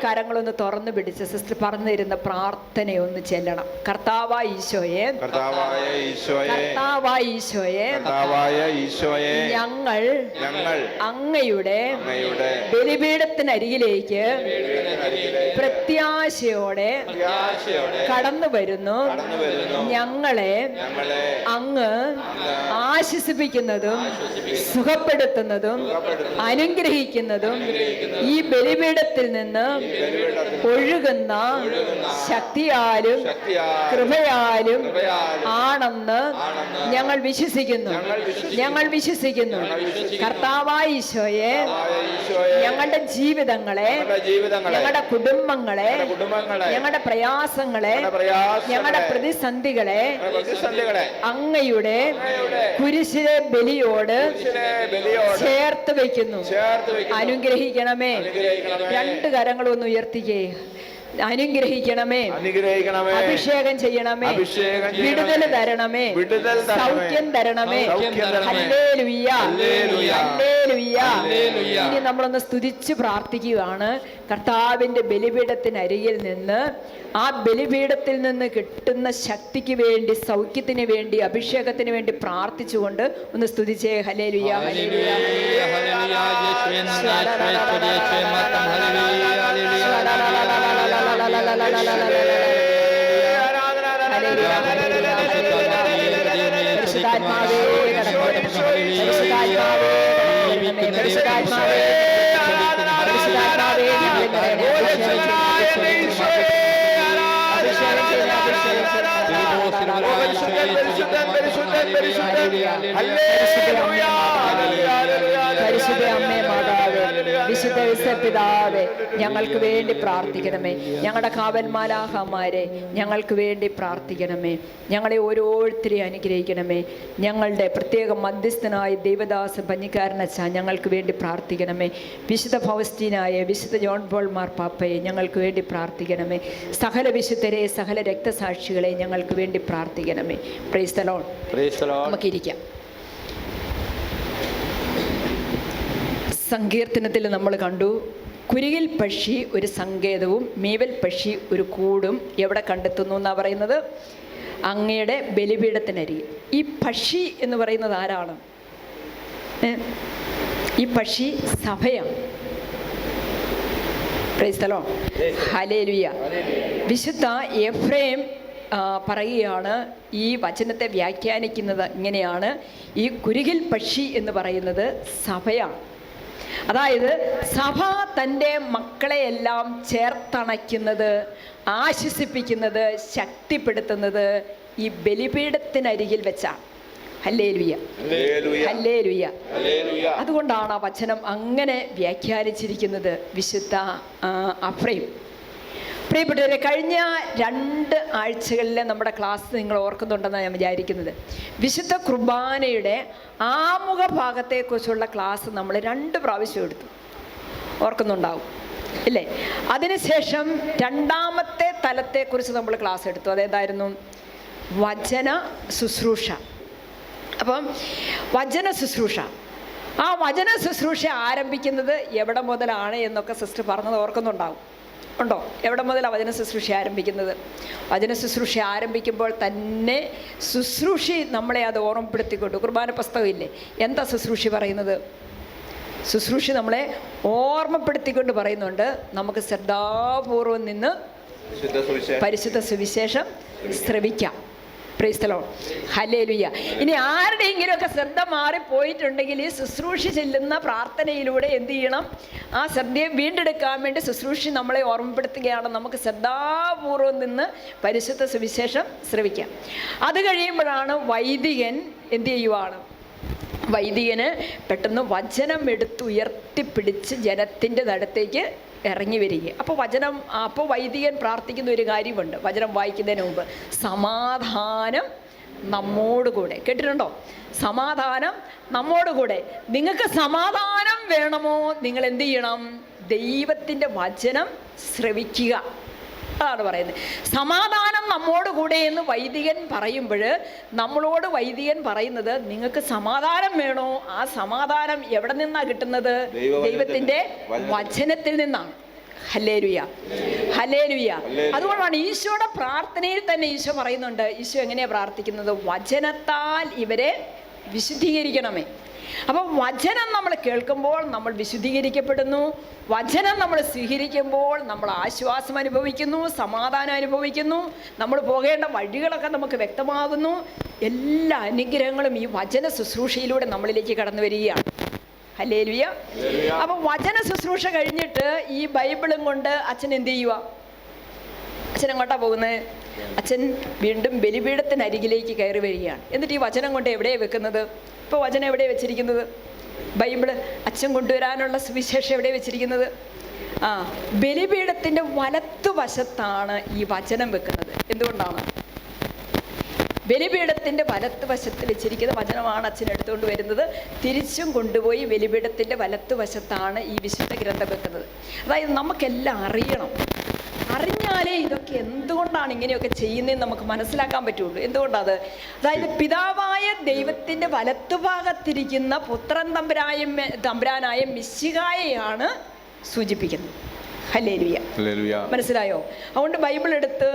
കരങ്ങളൊന്ന് തുറന്നു പിടിച്ച് സിസ്റ്റർ പറഞ്ഞിരുന്ന പ്രാർത്ഥനയൊന്ന് ചെല്ലണം. കർത്താവായ ഈശോയെ, ഞങ്ങൾ അങ്ങയുടെ ബലിപീഠത്തിനരികിലേക്ക് പ്രത്യാശയോടെ കടന്നു വരുന്നു. ഞങ്ങളെ അങ്ങ് ആശ്വസിപ്പിക്കുന്നതും സുഖപ്പെടുത്തുന്നതും അനുഗ്രഹിക്കുന്നതും ഈ ബലിപീഠത്തിൽ നിന്ന് ഒഴുകുന്ന ശക്തിയാലും കൃപയാലും ആണെന്ന് ഞങ്ങൾ വിശ്വസിക്കുന്നു. കർത്താവായ ഈശോയെ, ഞങ്ങളുടെ ജീവിതങ്ങളെ, ഞങ്ങളുടെ കുടുംബങ്ങളെ, ഞങ്ങളുടെ പ്രയാസങ്ങളെ, ഞങ്ങളുടെ പ്രതിസന്ധികളെ അങ്ങയുടെ കുരിശിലെ ബലിയോട് ചേർത്ത് വയ്ക്കുന്നു. അനുഗ്രഹിക്കണമേ. രണ്ട് കരങ്ങളൊന്ന് ഉയർത്തിക്കേ. അനുഗ്രഹിക്കണമേ, അഭിഷേകം ചെയ്യണമേ, വിടുതൽ തരണമേ, സൗഖ്യം തരണമേ. Hallelujah, hallelujah. ഇനി നമ്മളൊന്ന് സ്തുതിച്ച് പ്രാർത്ഥിക്കുകയാണ്. കർത്താവിന്റെ ബലിപീഠത്തിനരികിൽ നിന്ന്, ആ ബലിപീഠത്തിൽ നിന്ന് കിട്ടുന്ന ശക്തിക്ക് വേണ്ടി, സൗഖ്യത്തിന് വേണ്ടി, അഭിഷേകത്തിന് വേണ്ടി പ്രാർത്ഥിച്ചുകൊണ്ട് ഒന്ന് സ്തുതിച്ചേ. Hallelujah, hallelujah. പരിശുദ്ധ അമ്മേ മാതാവേ, വിശുദ്ധ പിതാവേ, ഞങ്ങൾക്ക് വേണ്ടി പ്രാർത്ഥിക്കണമേ. ഞങ്ങളുടെ കാവൽമാലാഹമാരെ ഞങ്ങൾക്ക് വേണ്ടി പ്രാർത്ഥിക്കണമേ. ഞങ്ങളെ ഓരോരുത്തരെയും അനുഗ്രഹിക്കണമേ. ഞങ്ങളുടെ പ്രത്യേക മധ്യസ്ഥനായ ദേവദാസ പഞ്ഞിക്കാരനച്ച ഞങ്ങൾക്ക് വേണ്ടി പ്രാർത്ഥിക്കണമേ. വിശുദ്ധ ഫൗസ്റ്റീനായ വിശുദ്ധ ജോൺ പോൾ മാർപ്പാപ്പയെ ഞങ്ങൾക്ക് വേണ്ടി പ്രാർത്ഥിക്കണമേ. സകല വിശുദ്ധരെ, സകല രക്തസാക്ഷികളെ ഞങ്ങൾക്ക് വേണ്ടി പ്രാർത്ഥിക്കണമേ. Praise the Lord. നമുക്കിരിക്കാം. സങ്കീർത്തനത്തിൽ നമ്മൾ കണ്ടു, കുരികിൽ പക്ഷി ഒരു സങ്കേതവും മീവൽ പക്ഷി ഒരു കൂടും എവിടെ കണ്ടെത്തുന്നു എന്നാണ് പറയുന്നത്? അങ്ങയുടെ ബലിപീഠത്തിനരികിൽ. ഈ പക്ഷി എന്ന് പറയുന്നത് ആരാണ്? ഈ പക്ഷി സഭയാണ്. Price the Lord. ഹല്ലേലൂയ. വിശുദ്ധ എഫ്രേം പറയുകയാണ്, ഈ വചനത്തെ വ്യാഖ്യാനിക്കുന്നത് ഇങ്ങനെയാണ്: ഈ കുരികിൽ പക്ഷി എന്ന് പറയുന്നത് സഭയാണ്. അതായത് സഭ തൻ്റെ മക്കളെയെല്ലാം ചേർത്തണയ്ക്കുന്നത്, ആശ്വസിപ്പിക്കുന്നത്, ശക്തിപ്പെടുത്തുന്നത് ഈ ബലിപീഠത്തിനരികിൽ വെച്ചാണ്. Hallelujah, hallelujah. അതുകൊണ്ടാണ് ആ വചനം അങ്ങനെ വ്യാഖ്യാനിച്ചിരിക്കുന്നത് വിശുദ്ധ എഫ്രേം. പ്രിയപ്പെട്ടവരെ, കഴിഞ്ഞ 2 ആഴ്ചകളിലെ നമ്മുടെ ക്ലാസ് നിങ്ങൾ ഓർക്കുന്നുണ്ടെന്നാണ് ഞാൻ വിചാരിക്കുന്നത്. വിശുദ്ധ കുർബാനയുടെ ആമുഖ ഭാഗത്തെക്കുറിച്ചുള്ള ക്ലാസ് നമ്മൾ 2 പ്രാവശ്യം എടുത്തു. ഓർക്കുന്നുണ്ടാവും ഇല്ലേ? അതിനുശേഷം 2ാമത്തെ തലത്തെക്കുറിച്ച് നമ്മൾ ക്ലാസ് എടുത്തു. അതേതായിരുന്നു? വചന ശുശ്രൂഷ. അപ്പം വചന ശുശ്രൂഷ, ആ വചന ശുശ്രൂഷ ആരംഭിക്കുന്നത് എവിടെ മുതലാണ് എന്നൊക്കെ സിസ്റ്റർ പറഞ്ഞത് ഓർക്കുന്നുണ്ടാവും. ഉണ്ടോ? എവിടെ മുതലാണ് വചന ശുശ്രൂഷ ആരംഭിക്കുന്നത്? വചന ശുശ്രൂഷ ആരംഭിക്കുമ്പോൾ തന്നെ ശുശ്രൂഷി നമ്മളെ അത് ഓർമ്മപ്പെടുത്തിക്കൊണ്ട്, കുർബാന പുസ്തകമില്ലേ, എന്താ ശുശ്രൂഷി പറയുന്നത്? ശുശ്രൂഷി നമ്മളെ ഓർമ്മപ്പെടുത്തിക്കൊണ്ട് പറയുന്നുണ്ട്, നമുക്ക് ശ്രദ്ധാപൂർവം നിന്ന് പരിശുദ്ധ സുവിശേഷം ശ്രവിക്കാം. Praise the Lord. ഹല്ലേലൂയ. ഇനി ആരുടെയെങ്കിലുമൊക്കെ ശ്രദ്ധ മാറിപ്പോയിട്ടുണ്ടെങ്കിൽ ഈ ശുശ്രൂഷ ചെല്ലുന്ന പ്രാർത്ഥനയിലൂടെ എന്ത് ചെയ്യണം? ആ ശ്രദ്ധയെ വീണ്ടെടുക്കാൻ വേണ്ടി ശുശ്രൂഷി നമ്മളെ ഓർമ്മപ്പെടുത്തുകയാണ്, നമുക്ക് ശ്രദ്ധാപൂർവം നിന്ന് പരിശുദ്ധ സുവിശേഷം ശ്രവിക്കാം. അത് കഴിയുമ്പോഴാണ് വൈദികൻ എന്ത് ചെയ്യുവാണ്? വൈദികന് പെട്ടെന്ന് വചനം എടുത്തുയർത്തിപ്പിടിച്ച് ജനത്തിൻ്റെ അടുത്തേക്ക് ഇറങ്ങി വരിക. അപ്പോൾ വൈദികൻ പ്രാർത്ഥിക്കുന്ന ഒരു കാര്യമുണ്ട് വചനം വായിക്കുന്നതിന് മുമ്പ്: സമാധാനം നമ്മോടുകൂടെ. കേട്ടിട്ടുണ്ടോ? സമാധാനം നമ്മോടുകൂടെ. നിങ്ങൾക്ക് സമാധാനം വേണമോ? നിങ്ങൾ എന്ത് ചെയ്യണം? ദൈവത്തിൻ്റെ വചനം ശ്രവിക്കുക. അതാണ് പറയുന്നത്. സമാധാനം നമ്മോടുകൂടെ എന്ന് വൈദികൻ പറയുമ്പോൾ നമ്മളോട് വൈദികൻ പറയുന്നത്, നിങ്ങൾക്ക് സമാധാനം വേണോ? ആ സമാധാനം എവിടെ നിന്നാണ് കിട്ടുന്നത്? ദൈവത്തിൻ്റെ വചനത്തിൽ നിന്നാണ്. Hallelujah, hallelujah. അതുകൊണ്ടാണ് ഈശോയുടെ പ്രാർത്ഥനയിൽ തന്നെ ഈശോ പറയുന്നുണ്ട്, ഈശോ എങ്ങനെയാ പ്രാർത്ഥിക്കുന്നത്? വചനത്താൽ ഇവരെ വിശുദ്ധീകരിക്കണമേ. അപ്പം വചനം നമ്മൾ കേൾക്കുമ്പോൾ നമ്മൾ വിശുദ്ധീകരിക്കപ്പെടുന്നു. വചനം നമ്മൾ സ്വീകരിക്കുമ്പോൾ നമ്മൾ ആശ്വാസം അനുഭവിക്കുന്നു, സമാധാനം അനുഭവിക്കുന്നു, നമ്മൾ പോകേണ്ട വഴികളൊക്കെ നമുക്ക് വ്യക്തമാകുന്നു. എല്ലാ അനുഗ്രഹങ്ങളും ഈ വചന ശുശ്രൂഷയിലൂടെ നമ്മളിലേക്ക് കടന്നു വരികയാണ്. ഹല്ലേലൂയ. അപ്പം വചന ശുശ്രൂഷ കഴിഞ്ഞിട്ട് ഈ ബൈബിളും കൊണ്ട് അച്ഛൻ എന്ത് ചെയ്യുക? അച്ഛൻ എങ്ങോട്ടാ പോകുന്നത്? അച്ഛൻ വീണ്ടും ബലിപീഠത്തിനരികിലേക്ക് കയറി വരികയാണ്. എന്നിട്ട് ഈ വചനം കൊണ്ട് എവിടെയാണ് വെക്കുന്നത്? ഇപ്പോൾ വചനം എവിടെയാണ് വെച്ചിരിക്കുന്നത്? ബൈബിള് അച്ഛൻ കൊണ്ടുവരാനുള്ള സുവിശേഷം എവിടെയാണ് വെച്ചിരിക്കുന്നത്? ബലിപീഠത്തിൻ്റെ വലത്തുവശത്താണ് ഈ വചനം വെക്കുന്നത്. എന്തുകൊണ്ടാണ്? ബലിപീഠത്തിൻ്റെ വലത്തുവശത്ത് വെച്ചിരിക്കുന്ന വചനമാണ് അച്ഛൻ എടുത്തുകൊണ്ട് വരുന്നത്. തിരിച്ചും കൊണ്ടുപോയി ബലിപീഠത്തിൻ്റെ വലത്തുവശത്താണ് ഈ വിശുദ്ധ ഗ്രന്ഥം വെക്കുന്നത്. അതായത് നമുക്കെല്ലാം അറിയണം. അറിഞ്ഞാലേ ഇതൊക്കെ എന്തുകൊണ്ടാണ് ഇങ്ങനെയൊക്കെ ചെയ്യുന്നതെന്ന് നമുക്ക് മനസ്സിലാക്കാൻ പറ്റുള്ളൂ. എന്തുകൊണ്ടത്? അതായത് പിതാവായ ദൈവത്തിൻ്റെ വലത്തുഭാഗത്തിരിക്കുന്ന പുത്രൻ തമ്പുരാനായ മിശിഹായെയാണ് സൂചിപ്പിക്കുന്നത്. ഹല്ലേലൂയ, മനസ്സിലായോ? അതുകൊണ്ട് ബൈബിൾ എടുത്ത്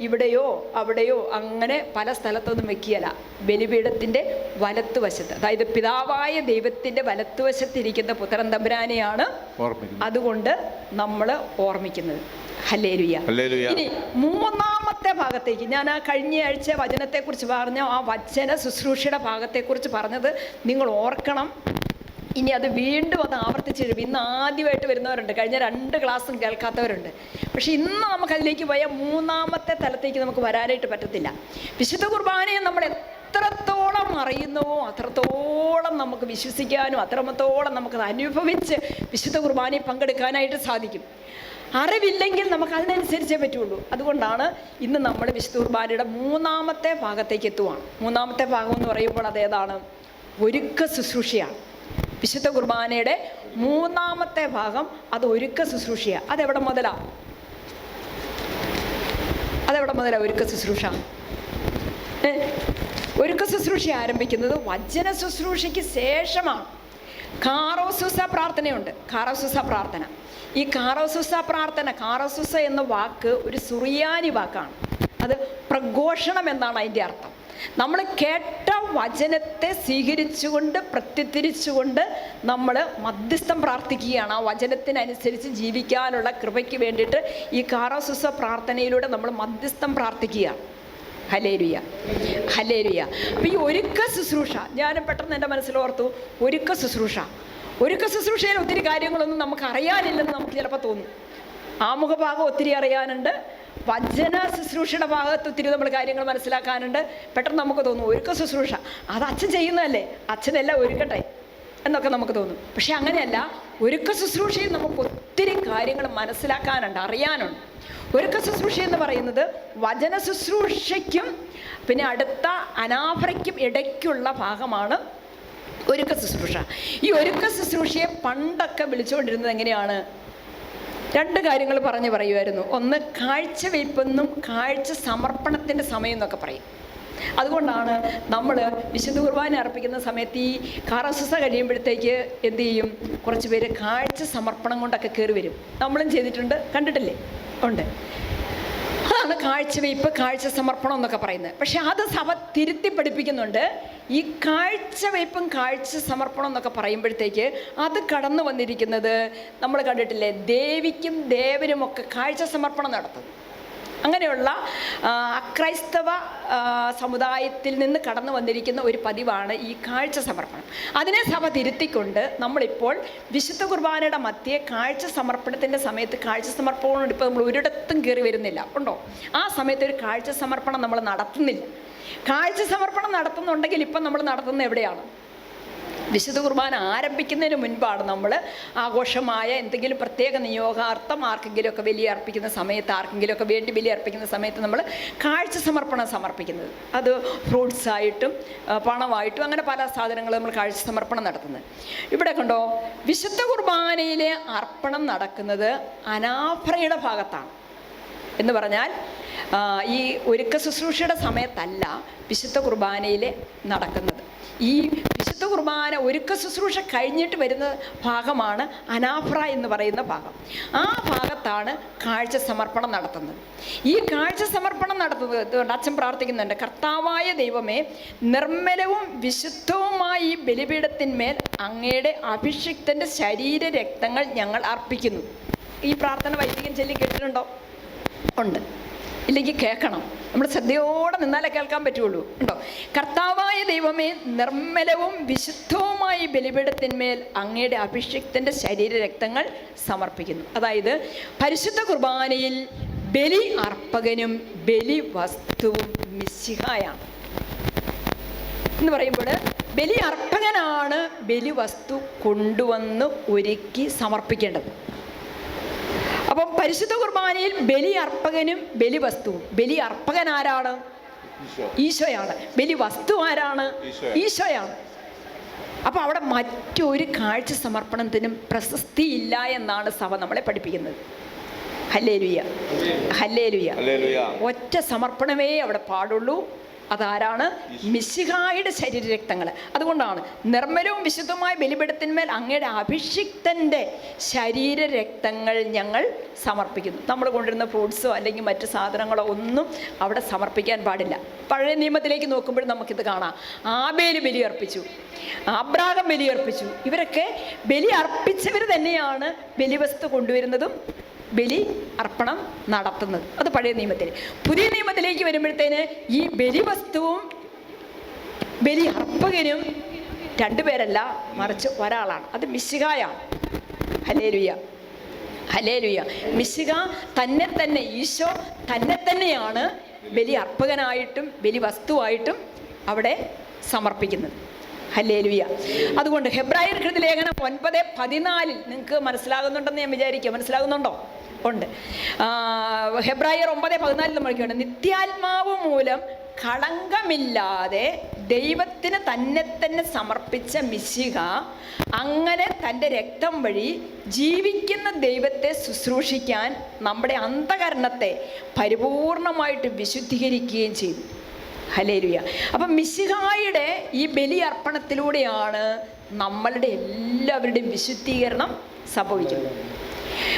ഇവിടെയോ അവിടെയോ അങ്ങനെ പല സ്ഥലത്തൊന്നും വെക്കുകയല്ല. ബലിപീഠത്തിൻ്റെ വലത്തുവശത്ത്, അതായത് പിതാവായ ദൈവത്തിൻ്റെ വലത്തുവശത്തിരിക്കുന്ന പുത്രൻ തമ്പുരാനെയാണ് അതുകൊണ്ട് നമ്മൾ ഓർമ്മിക്കുന്നത്. ഹല്ലേലൂയ. ഇനി മൂന്നാമത്തെ ഭാഗത്തേക്ക്, ഞാൻ ആ കഴിഞ്ഞ ആഴ്ച വചനത്തെക്കുറിച്ച് പറഞ്ഞ ആ വചന ശുശ്രൂഷയുടെ ഭാഗത്തെക്കുറിച്ച് പറഞ്ഞത് നിങ്ങൾ ഓർക്കണം. ഇനി അത് വീണ്ടും അത് ആവർത്തിച്ചെഴുതും. ഇന്ന് ആദ്യമായിട്ട് വരുന്നവരുണ്ട്, കഴിഞ്ഞ 2 ക്ലാസ്സും കേൾക്കാത്തവരുണ്ട്. പക്ഷെ ഇന്ന് നമുക്കതിലേക്ക് പോയ മൂന്നാമത്തെ തലത്തേക്ക് നമുക്ക് വരാനായിട്ട് പറ്റത്തില്ല. വിശുദ്ധ കുർബാനയെ നമ്മൾ എത്രത്തോളം അറിയുന്നുവോ അത്രത്തോളം നമുക്ക് വിശ്വസിക്കാനും അത്രത്തോളം നമുക്കത് അനുഭവിച്ച് വിശുദ്ധ കുർബാനയിൽ പങ്കെടുക്കാനായിട്ട് സാധിക്കും. അറിവില്ലെങ്കിൽ നമുക്ക് അതിനനുസരിച്ചേ പറ്റുള്ളൂ. അതുകൊണ്ടാണ് ഇന്ന് നമ്മൾ വിശുദ്ധ കുർബാനയുടെ മൂന്നാമത്തെ ഭാഗത്തേക്ക് എത്തുവാണ്. മൂന്നാമത്തെ ഭാഗം എന്ന് പറയുമ്പോൾ അതേതാണ്? ഒരുക്ക ശുശ്രൂഷയാണ്. വിശുദ്ധ കുർബാനയുടെ മൂന്നാമത്തെ ഭാഗം അത് ഒരുക്ക ശുശ്രൂഷയാണ്. അതെവിടെ മുതലാ ഒരുക്ക ശുശ്രൂഷ? ഒരുക്ക ശുശ്രൂഷ ആരംഭിക്കുന്നത് വചന ശുശ്രൂഷയ്ക്ക് ശേഷമാണ്. കാറോസുസ പ്രാർത്ഥനയുണ്ട്. കാറോസുസ പ്രാർത്ഥന, ഈ കാറോസുസ പ്രാർത്ഥന, കാറോസുസ എന്ന വാക്ക് ഒരു സുറിയാനി വാക്കാണ്. അത് പ്രഘോഷണം എന്നാണ് അതിൻ്റെ അർത്ഥം. നമ്മൾ കേട്ട വചനത്തെ സ്വീകരിച്ചുകൊണ്ട് പ്രത്യുദ്ധരിച്ചുകൊണ്ട് നമ്മൾ മധ്യസ്ഥം പ്രാർത്ഥിക്കുകയാണ്. ആ വചനത്തിനനുസരിച്ച് ജീവിക്കാനുള്ള കൃപയ്ക്ക് വേണ്ടിയിട്ട് ഈ കാറോസുസ പ്രാർത്ഥനയിലൂടെ നമ്മൾ മധ്യസ്ഥം പ്രാർത്ഥിക്കുകയാണ്. Hallelujah, hallelujah. അപ്പോൾ ഈ ഒരുക്ക ശുശ്രൂഷ ഞാൻ പെട്ടെന്ന് എൻ്റെ മനസ്സിലോർത്തു. ഒരുക്ക ശുശ്രൂഷയിൽ ഒത്തിരി കാര്യങ്ങളൊന്നും നമുക്ക് അറിയാനില്ലെന്ന് നമുക്ക് ചിലപ്പോൾ തോന്നും. ആമുഖഭാഗം ഒത്തിരി അറിയാനുണ്ട്, വചന ശുശ്രൂഷയുടെ ഭാഗത്ത് ഒത്തിരി നമ്മൾ കാര്യങ്ങൾ മനസ്സിലാക്കാനുണ്ട്. പെട്ടെന്ന് നമുക്ക് തോന്നും ഒരുക്ക ശുശ്രൂഷ അത് അച്ഛൻ ചെയ്യുന്നതല്ലേ, അച്ഛനെല്ലാം ഒരുക്കട്ടെ എന്നൊക്കെ നമുക്ക് തോന്നും. പക്ഷെ അങ്ങനെയല്ല. ഒരുക്ക ശുശ്രൂഷയിൽ നമുക്ക് ഒത്തിരി കാര്യങ്ങൾ മനസ്സിലാക്കാനുണ്ട്, അറിയാനുണ്ട്. ഒരുക്ക ശുശ്രൂഷ എന്ന് പറയുന്നത് വചന ശുശ്രൂഷയ്ക്കും പിന്നെ അടുത്ത അനാഫറയ്ക്കും ഇടയ്ക്കുള്ള ഭാഗമാണ് ഒരുക്ക ശുശ്രൂഷ. ഈ ഒരുക്ക ശുശ്രൂഷയെ പണ്ടൊക്കെ വിളിച്ചുകൊണ്ടിരുന്നത് എങ്ങനെയാണ്? 2 കാര്യങ്ങൾ പറയുമായിരുന്നു. ഒന്ന് കാഴ്ചവെയ്പ്പെന്നും കാഴ്ച സമർപ്പണത്തിൻ്റെ സമയം എന്നൊക്കെ പറയും. അതുകൊണ്ടാണ് നമ്മൾ വിശുദ്ധ കുർബാന അർപ്പിക്കുന്ന സമയത്ത് ഈ കാറോസുസ കഴിയുമ്പോഴത്തേക്ക് എന്ത് ചെയ്യും? കുറച്ച് പേര് കാഴ്ച സമർപ്പണം കൊണ്ടൊക്കെ കയറി വരും. നമ്മളും ചെയ്തിട്ടുണ്ട്, കണ്ടിട്ടില്ലേ? ഉണ്ട്. അതാണ് കാഴ്ചവെയ്പ്പ്, കാഴ്ച സമർപ്പണം എന്നൊക്കെ പറയുന്നത്. പക്ഷെ അത് സഭ തിരുത്തി പഠിപ്പിക്കുന്നുണ്ട്. ഈ കാഴ്ചവെയ്പ്പും കാഴ്ച സമർപ്പണം എന്നൊക്കെ പറയുമ്പോഴത്തേക്ക് അത് കടന്നു വന്നിരിക്കുന്നത് നമ്മൾ കണ്ടിട്ടില്ലേ? ദേവിക്കും ദേവനുമൊക്കെ കാഴ്ച സമർപ്പണം നടത്തും. അങ്ങനെയുള്ള അക്രൈസ്തവ സമുദായത്തിൽ നിന്ന് കടന്നു വന്നിരിക്കുന്ന ഒരു പതിവാണ് ഈ കാഴ്ച സമർപ്പണം. അതിനെ സഭ തിരുത്തിക്കൊണ്ട് നമ്മളിപ്പോൾ വിശുദ്ധ കുർബാനയുടെ മധ്യേ കാഴ്ച സമർപ്പണത്തിൻ്റെ സമയത്ത് കാഴ്ച സമർപ്പണം ഇപ്പോൾ നമ്മൾ ഒരിടത്തും കയറി വരുന്നില്ല, ഉണ്ടോ? ആ സമയത്ത് ഒരു കാഴ്ച സമർപ്പണം നമ്മൾ നടത്തുന്നില്ല. കാഴ്ച സമർപ്പണം നടത്തുന്നുണ്ടെങ്കിൽ ഇപ്പം നമ്മൾ നടത്തുന്നത് എവിടെയാണ്? വിശുദ്ധ കുർബാന ആരംഭിക്കുന്നതിന് മുൻപാണ് നമ്മൾ ആഘോഷമായ എന്തെങ്കിലും പ്രത്യേക നിയോഗാർത്ഥം ആർക്കെങ്കിലുമൊക്കെ ബലി അർപ്പിക്കുന്ന സമയത്ത്, ആർക്കെങ്കിലുമൊക്കെ വേണ്ടി ബലി അർപ്പിക്കുന്ന സമയത്ത് നമ്മൾ കാഴ്ച സമർപ്പണം സമർപ്പിക്കുന്നത്. അത് ഫ്രൂട്ട്സായിട്ടും പണമായിട്ടും അങ്ങനെ പല സാധനങ്ങൾ നമ്മൾ കാഴ്ച സമർപ്പണം നടത്തുന്നത്. ഇവിടെ കണ്ടോ, വിശുദ്ധ കുർബാനയിലെ അർപ്പണം നടക്കുന്നത് അനാഫറയുടെ ഭാഗത്താണ്. എന്ന് പറഞ്ഞാൽ ഈ ഒരുക്ക ശുശ്രൂഷയുടെ സമയത്തല്ല വിശുദ്ധ കുർബാനയിൽ നടക്കുന്നത്. ഈ വിശുദ്ധ കുർബാന ഒരുക്ക ശുശ്രൂഷ കഴിഞ്ഞിട്ട് വരുന്ന ഭാഗമാണ് അനാഫ്ര എന്ന് പറയുന്ന ഭാഗം. ആ ഭാഗത്താണ് കാഴ്ച സമർപ്പണം നടത്തുന്നത്. ഈ കാഴ്ച സമർപ്പണം നടത്തുന്നത് അച്ഛൻ പ്രാർത്ഥിക്കുന്നുണ്ട്, കർത്താവായ ദൈവമേ, നിർമ്മലവും വിശുദ്ധവുമായ ഈ ബലിപീഠത്തിന്മേൽ അങ്ങയുടെ അഭിഷിക്തൻ്റെ ശരീര രക്തങ്ങൾ ഞങ്ങൾ അർപ്പിക്കുന്നു. ഈ പ്രാർത്ഥന വൈദികൻ ചൊല്ലി കേട്ടിട്ടുണ്ടോ? ഉണ്ട്. ഇല്ലെങ്കിൽ കേൾക്കണം. നമ്മൾ ശ്രദ്ധയോടെ നിന്നാലേ കേൾക്കാൻ പറ്റുള്ളൂ. ഉണ്ടോ? കർത്താവായ ദൈവമേ, നിർമ്മലവും വിശുദ്ധവുമായ ബലിപീഠത്തിന്മേൽ അങ്ങയുടെ അഭിഷിക്തൻ്റെ ശരീര രക്തങ്ങൾ സമർപ്പിക്കുന്നു. അതായത് പരിശുദ്ധ കുർബാനയിൽ ബലി അർപ്പകനും ബലി വസ്തുവും മിശിഹായാണ് എന്ന് പറയുമ്പോൾ, ബലി അർപ്പകനാണ് ബലി വസ്തു കൊണ്ടുവന്ന് ഒരുക്കി സമർപ്പിക്കേണ്ടത്. അപ്പം പരിശുദ്ധ കുർബാനയിൽ ബലി അർപ്പകനും ബലി വസ്തുവും. ബലി അർപ്പകൻ ആരാണ്? ഈശോയാണ്. ബലി വസ്തു ആരാണ്? ഈശോയാണ്. അപ്പൊ അവിടെ മറ്റൊരു കാഴ്ച സമർപ്പണത്തിനും പ്രശസ്തിയില്ല എന്നാണ് സഭ നമ്മളെ പഠിപ്പിക്കുന്നത്. Hallelujah, hallelujah. ഒറ്റ സമർപ്പണമേ അവിടെ പാടുള്ളൂ. അതാരാണ്? മിശിഹായുടെ ശരീരരക്തങ്ങൾ. അതുകൊണ്ടാണ് നിർമ്മലവും വിശുദ്ധമായ ബലിപീഠത്തിന്മേൽ അങ്ങയുടെ അഭിഷിക്തൻ്റെ ശരീരരക്തങ്ങൾ ഞങ്ങൾ സമർപ്പിക്കുന്നു. നമ്മൾ കൊണ്ടുവരുന്ന ഫ്രൂട്ട്സോ അല്ലെങ്കിൽ മറ്റു സാധനങ്ങളോ ഒന്നും അവിടെ സമർപ്പിക്കാൻ പാടില്ല. പഴയ നിയമത്തിലേക്ക് നോക്കുമ്പോൾ നമുക്കിത് കാണാം. ആബേല് ബലി അർപ്പിച്ചു, അബ്രാഹാം ബലി അർപ്പിച്ചു. ഇവരൊക്കെ ബലി അർപ്പിച്ചവർ തന്നെയാണ് ബലിവസ്തു കൊണ്ടുവരുന്നതും ബലി അർപ്പണം നടത്തുന്നത്. അത് പഴയ നിയമത്തിൽ. പുതിയ നിയമത്തിലേക്ക് വരുമ്പോഴത്തേന് ഈ ബലിവസ്തുവും ബലി അർപ്പകനും രണ്ടുപേരല്ല, മറിച്ച് ഒരാളാണ്. അത് മിശിഹായാണ്. Hallelujah, hallelujah. മിശിഹ തന്നെ തന്നെ, ഈശോ തന്നെ തന്നെയാണ് ബലി അർപ്പകനായിട്ടും ബലി വസ്തുവായിട്ടും അവിടെ സമർപ്പിക്കുന്നത്. ഹല്ലേലൂയ. അതുകൊണ്ട് ഹെബ്രായർ ലേഖനം 9:14 നിങ്ങൾക്ക് മനസ്സിലാകുന്നുണ്ടെന്ന് ഞാൻ വിചാരിക്കുക. മനസ്സിലാകുന്നുണ്ടോ? ഉണ്ട്. ഹെബ്രായർ 9:14 നമ്മൾ കേട്ടോ, നിത്യാത്മാവ് മൂലം കളങ്കമില്ലാതെ ദൈവത്തിന് തന്നെ തന്നെ സമർപ്പിച്ച മിശിഹ അങ്ങനെ തൻ്റെ രക്തം വഴി ജീവിക്കുന്ന ദൈവത്തെ ശുശ്രൂഷിക്കാൻ നമ്മുടെ അന്തകരണത്തെ പരിപൂർണമായിട്ട് വിശുദ്ധീകരിക്കുകയും ചെയ്തു. ഹല്ലേലൂയ. അപ്പം മിശിഹായുടെ ഈ ബലി അർപ്പണത്തിലൂടെയാണ് നമ്മളുടെ എല്ലാവരുടെയും വിശുദ്ധീകരണം സംഭവിക്കുന്നത്.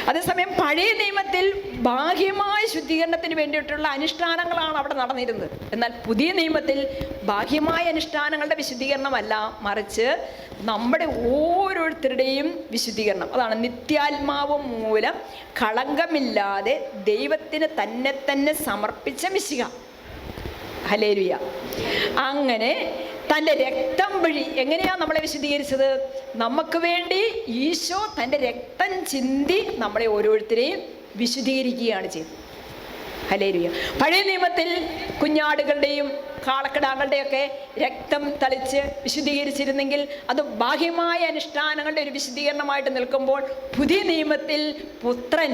അതേസമയം പഴയ നിയമത്തിൽ ബാഹ്യമായ ശുദ്ധീകരണത്തിന് വേണ്ടിയിട്ടുള്ള അനുഷ്ഠാനങ്ങളാണ് അവിടെ നടന്നിരുന്നത്. എന്നാൽ പുതിയ നിയമത്തിൽ ബാഹ്യമായ അനുഷ്ഠാനങ്ങളുടെ വിശുദ്ധീകരണമല്ല, മറിച്ച് നമ്മുടെ ഓരോരുത്തരുടെയും വിശുദ്ധീകരണം. അതാണ് നിത്യാത്മാവ് മൂലം കളങ്കമില്ലാതെ ദൈവത്തിന് തന്നെ തന്നെ സമർപ്പിച്ച മിശിഹ. ഹല്ലേലൂയ. അങ്ങനെ തൻ്റെ രക്തം വഴി എങ്ങനെയാണ് നമ്മളെ വിശുദ്ധീകരിച്ചത്? നമുക്ക് വേണ്ടി ഈശോ തൻ്റെ രക്തം ചിന്തി നമ്മളെ ഓരോരുത്തരെയും വിശുദ്ധീകരിക്കുകയാണ് ചെയ്തത്. ഹല്ലേലൂയ. പഴയ നിയമത്തിൽ കുഞ്ഞാടുകളുടെയും കാളക്കിടാങ്ങളുടെയൊക്കെ രക്തം തളിച്ച് വിശുദ്ധീകരിച്ചിരുന്നെങ്കിൽ അത് ബാഹ്യമായ അനുഷ്ഠാനങ്ങളുടെ ഒരു വിശുദ്ധീകരണമായിട്ട് നിൽക്കുമ്പോൾ, പുതിയ നിയമത്തിൽ പുത്രൻ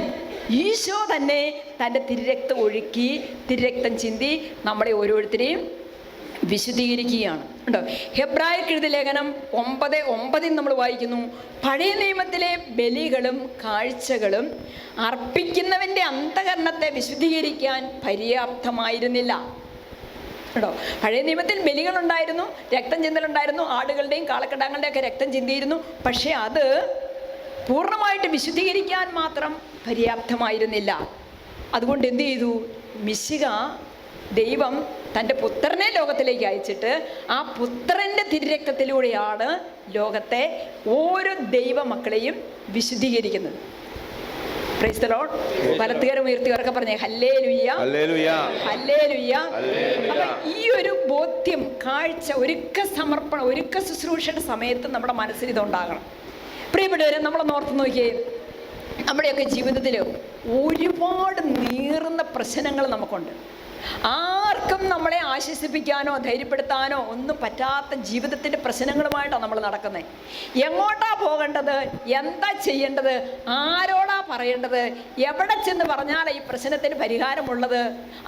ഈശോ തന്നെ തൻ്റെ തിരുരക്തം ഒഴുക്കി തിരുരക്തം ചിന്തി നമ്മളെ ഓരോരുത്തരെയും വിശുദ്ധീകരിക്കുകയാണ്. ഉണ്ടോ? ഹെബ്രായർ ലേഖനം 9:9 നമ്മൾ വായിക്കുന്നു, പഴയ നിയമത്തിലെ ബലികളും കാഴ്ചകളും അർപ്പിക്കുന്നവൻ്റെ അന്തകരണത്തെ വിശുദ്ധീകരിക്കാൻ പര്യാപ്തമായിരുന്നില്ല. കേട്ടോ? പഴയ നിയമത്തിൽ ബലികളുണ്ടായിരുന്നു, രക്തം ചിന്തലുണ്ടായിരുന്നു, ആടുകളുടെയും കാളക്കിടാങ്ങളുടെയും ഒക്കെ രക്തം ചിന്തിയിരുന്നു. പക്ഷെ അത് പൂർണ്ണമായിട്ട് വിശുദ്ധീകരിക്കാൻ മാത്രം പര്യാപ്തമായിരുന്നില്ല. അതുകൊണ്ട് എന്ത് ചെയ്തു? മിശിഹ ദൈവം തൻ്റെ പുത്രനെ ലോകത്തിലേക്ക് അയച്ചിട്ട് ആ പുത്രൻ്റെ തിരുരക്തത്തിലൂടെയാണ് ലോകത്തെ ഓരോ ദൈവമക്കളെയും വിശുദ്ധീകരിക്കുന്നത്. Praise the Lord. വലത്തുകരം ഉയർത്തി ഉറക്കെ പറഞ്ഞേ ഹല്ലേലൂയ, ഹല്ലേലൂയ. അപ്പൊ ഈ ഒരു ബോധ്യം, കാഴ്ച, ഒരുക്ക സമർപ്പണം, ഒരുക്ക ശുശ്രൂഷയുടെ സമയത്ത് നമ്മുടെ മനസ്സിൽ ഇതുണ്ടാകണം. പ്രിയപ്പെട്ടവരെ, നമ്മളൊന്ന് ഓർത്ത് നോക്കിയേ, നമ്മുടെയൊക്കെ ജീവിതത്തിൽ ഒരുപാട് നീറുന്ന പ്രശ്നങ്ങൾ നമുക്കുണ്ട്. ആർക്കും നമ്മളെ ആശ്വസിപ്പിക്കാനോ ധൈര്യപ്പെടുത്താനോ ഒന്നും പറ്റാത്ത ജീവിതത്തിൻ്റെ പ്രശ്നങ്ങളുമായിട്ടാണ് നമ്മൾ നടക്കുന്നത്. എങ്ങോട്ടാ പോകേണ്ടത്, എന്താ ചെയ്യേണ്ടത്, ആരോടാ പറയേണ്ടത്, എവിടെ ചെന്ന് പറഞ്ഞാൽ ഈ പ്രശ്നത്തിന് പരിഹാരമുള്ളത്,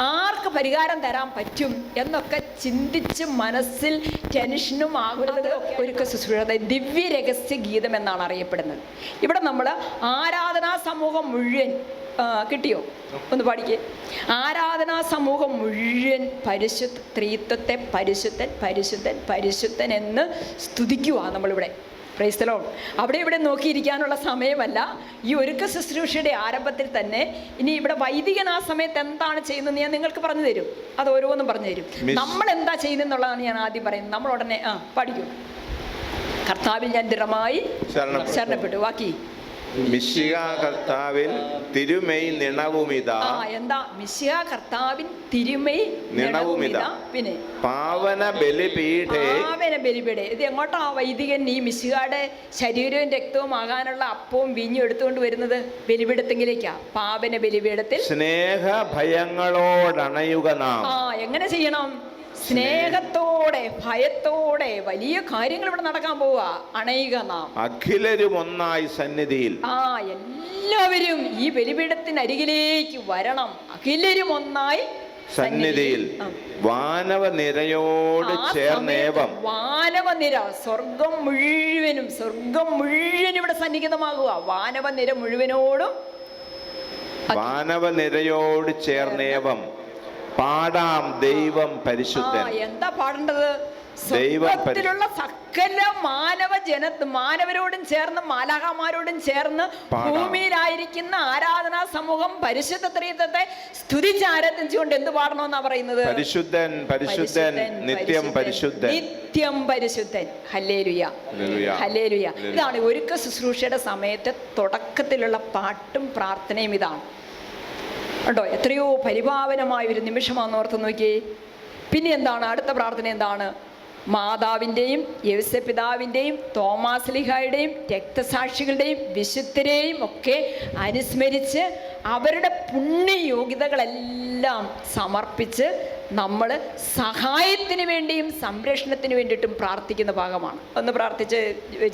ആർക്ക് പരിഹാരം തരാൻ പറ്റും എന്നൊക്കെ ചിന്തിച്ച് മനസ്സിൽ ടെൻഷനും ആകുന്നത് ഒരുക്ക ശുശ്രൂഷ ദിവ്യ രഹസ്യ ഗീതം എന്നാണ് അറിയപ്പെടുന്നത്. ഇവിടെ നമ്മൾ ആരാധനാ സമൂഹം മുഴുവൻ കിട്ടിയോ? ഒന്ന് പാടിക്കേ. ആരാധനാ സമൂഹം മുഴുവൻ മുഴുവൻ ത്രിത്വത്തെ പരിശുദ്ധൻ പരിശുദ്ധൻ പരിശുദ്ധൻ എന്ന് സ്തുതിക്കുക നമ്മളിവിടെ. Price the Lord. അവിടെ ഇവിടെ നോക്കിയിരിക്കാനുള്ള സമയമല്ല. ഈ ഒരുക്ക ശുശ്രൂഷയുടെ ആരംഭത്തിൽ തന്നെ ഇനി ഇവിടെ വൈദികൻ ആ സമയത്ത് എന്താണ് ചെയ്യുന്നത് ഞാൻ നിങ്ങൾക്ക് പറഞ്ഞു തരും. അത് ഓരോന്നും പറഞ്ഞു തരും. നമ്മൾ എന്താ ചെയ്യുന്നതെന്നുള്ളതാണ് ഞാൻ ആദ്യം പറയുന്നത്. നമ്മൾ ഉടനെ പഠിക്കും. കർത്താവിൽ ഞാൻ ദൃഢമായി ശരണപ്പെട്ടു. ബാക്കി മിശിഹ കർത്താവിൽ തിരുമൈ നിണവുമിതാ. എന്താ മിശിഹ കർത്താവിൻ തിരുമൈ നിണവുമിതാ. പിന്നെ പാവന ബലിപീഠേ. ഇത് എങ്ങോട്ടാ വൈദികൻ ഈ മിശിഹയുടെ ശരീരവും രക്തവും ആകാനുള്ള അപ്പവും വീഞ്ഞും എടുത്തുകൊണ്ട് വരുന്നത്? ബലിപീഠത്തെങ്കിലേക്കാ. പാവന ബലിപീഠത്തിൽ സ്നേഹ ഭയങ്ങളോടണയുക നാം. എങ്ങനെ ചെയ്യണം? സ്നേഹത്തോടെ ഭയത്തോടെ. വലിയ കാര്യങ്ങൾ ഇവിടെ നടക്കാൻ പോവുക. അണയുക നാം അഖിലരും ഒന്നായി സന്നിധിയിൽ. എല്ലാവരും ഈ ബലിപീഠത്തിനരികിലേക്ക് വരണം. അഖിലരും ഒന്നായി സന്നിധിയിൽ. വാനവനിരയോട് ചേർന്നേവം. വാനവനിര സ്വർഗം മുഴുവനും ഇവിടെ സന്നിഹിതമാകുക. വാനവനിര മുഴുവനോടും. വാനവനിരയോട് ചേർന്നേവം പാടാം ദൈവം പരിശുദ്ധൻ. എന്താ പാടേണ്ടത്? സ്വർഗ്ഗത്തിലുള്ള സകല മാനവരോടും ചേർന്ന് മാലാഖമാരോടും ചേർന്ന് ഭൂമിയിലായിരിക്കുന്ന ആരാധനാ സമൂഹം പരിശുദ്ധ ത്രിത്വത്തെ സ്തുതിച്ച് ആരാധിച്ചുകൊണ്ട് എന്ത് പാടണമെന്നാ പറയുന്നത്? പരിശുദ്ധൻ പരിശുദ്ധൻ നിത്യം പരിശുദ്ധൻ നിത്യം പരിശുദ്ധൻ. Hallelujah hallelujah. ഇതാണ് ഒരുക്ക ശുശ്രൂഷയുടെ സമയത്ത് തുടക്കത്തിലുള്ള പാട്ടും പ്രാർത്ഥനയും. ഇതാണ് കേട്ടോ. എത്രയോ പരിപാവനമായ ഒരു നിമിഷമാണെന്ന് ഓർത്ത് നോക്കിയേ. പിന്നെ എന്താണ് അടുത്ത പ്രാർത്ഥന? എന്താണ്? മാതാവിൻ്റെയും യൗസേപ്പിതാവിൻ്റെയും തോമാസ്ലീഹായുടെയും രക്തസാക്ഷികളുടെയും വിശുദ്ധരെയും ഒക്കെ അനുസ്മരിച്ച് അവരുടെ പുണ്യയോഗ്യതകളെല്ലാം സമർപ്പിച്ച് നമ്മൾ സഹായത്തിന് വേണ്ടിയും സംരക്ഷണത്തിന് വേണ്ടിയിട്ടും പ്രാർത്ഥിക്കുന്ന ഭാഗമാണ്. ഒന്ന് പ്രാർത്ഥിച്ച്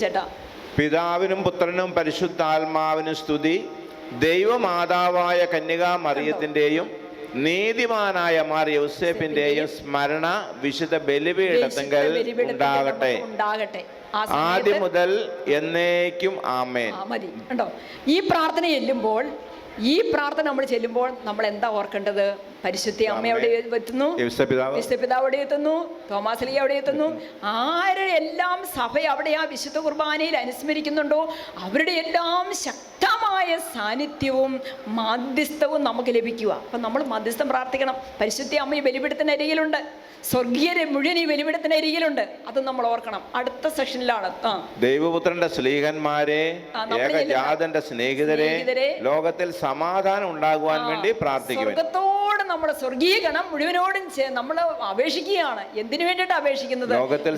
ചേട്ടാ. പിതാവിനും പുത്രനും പരിശുദ്ധാത്മാവിനും സ്തുതി. ദൈവമാതാവായ കന്യകാ മറിയത്തിൻ്റെയും നീതിമാനായ മാർ യൗസേപ്പിന്റെയും സ്മരണ വിശുദ്ധ ബലിപീഠത്തിങ്കൽ ഉണ്ടാകട്ടെ ആദ്യം മുതൽ എന്നേക്കും. ആമേൻ. മതി കണ്ടോ. ഈ പ്രാർത്ഥന നമ്മൾ ചെല്ലുമ്പോൾ നമ്മൾ എന്താ ഓർക്കേണ്ടത്? പരിശുദ്ധ അമ്മ അവിടെ എത്തുന്നു, യൗസേപ്പിതാവ് അവിടെ എത്തുന്നു, തോമാസ്ലീഹ അവിടെ എത്തുന്നു. ആരെല്ലാം സഭ അവിടെ ആ വിശുദ്ധ കുർബാനയിൽ അനുസ്മരിക്കുന്നുണ്ടോ അവരുടെ എല്ലാം ശക്തമായ സാന്നിധ്യവും മാധ്യസ്ഥവും നമുക്ക് ലഭിക്കുക. അപ്പം നമ്മൾ മധ്യസ്ഥം പ്രാർത്ഥിക്കണം. പരിശുദ്ധ അമ്മ ഈ ബലിപീഠത്തിനരികിലുണ്ട്. സ്വർഗീയരെ മുഴുവൻ ഈ ബലിപീഠത്തിനരികിലുണ്ട്. അത് നമ്മൾ ഓർക്കണം. അടുത്ത സെക്ഷനിലാണ് ദൈവപുത്രന്റെ സ്നേഹിതന്മാരെ, ഏകജാതന്റെ സ്നേഹിതരെ, ലോകത്തിൽ സമാധാനം ഉണ്ടാകുവാൻ വേണ്ടി പ്രാർത്ഥിക്കുക. സ്വർഗത്തോട് നമ്മുടെ സ്വർഗീയ ഗണം മുഴുവനോടും നമ്മൾ അപേക്ഷിക്കുകയാണ്. എന്തിനു വേണ്ടിയിട്ട് അപേക്ഷിക്കുന്നത്? ലോകത്തിൽ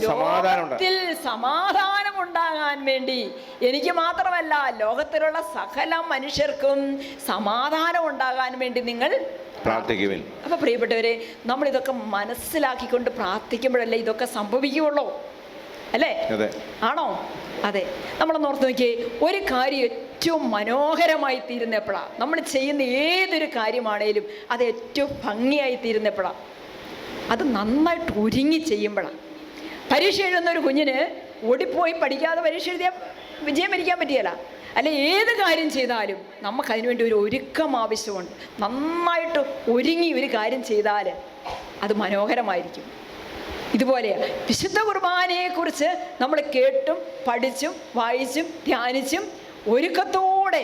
സമാധാനം ഉണ്ടാകാൻ വേണ്ടി. എനിക്ക് മാത്രമല്ല, ലോകത്തിലുള്ള സകല മനുഷ്യർക്കും സമാധാനം ഉണ്ടാകാൻ വേണ്ടി നിങ്ങൾ പ്രാർത്ഥിക്കുവിൻ. അപ്പൊ പ്രിയപ്പെട്ടവരെ, നമ്മൾ ഇതൊക്കെ മനസ്സിലാക്കിക്കൊണ്ട് പ്രാർത്ഥിക്കുമ്പോഴല്ലേ ഇതൊക്കെ സംഭവിക്കുകയുള്ളൂ, അല്ലേ? ആണോ? അതെ. നമ്മളൊന്ന് ഓർത്ത് നോക്കിയേ. ഒരു കാര്യം ഏറ്റവും മനോഹരമായി തീരുന്നപ്പോഴാണ്. നമ്മൾ ചെയ്യുന്ന ഏതൊരു കാര്യമാണേലും അത് ഏറ്റവും ഭംഗിയായി തീരുന്നപ്പോഴാണ്. അത് നന്നായിട്ട് ഒരുങ്ങി ചെയ്യുമ്പോഴാണ്. പരീക്ഷ എഴുതുന്ന ഒരു കുഞ്ഞിന് ഓടിപ്പോയി പഠിക്കാതെ പരീക്ഷ എഴുതിയാൽ വിജയം വരിക്കാൻ പറ്റിയല്ല. അല്ലെ, ഏത് കാര്യം ചെയ്താലും നമുക്കതിനു വേണ്ടി ഒരു ഒരുക്കം ആവശ്യമുണ്ട്. നന്നായിട്ട് ഒരുങ്ങി ഒരു കാര്യം ചെയ്താൽ അത് മനോഹരമായിരിക്കും. ഇതുപോലെയാണ് വിശുദ്ധ കുർബാനയെക്കുറിച്ച് നമ്മൾ കേട്ടും പഠിച്ചും വായിച്ചും ധ്യാനിച്ചും ഒരുക്കത്തോടെ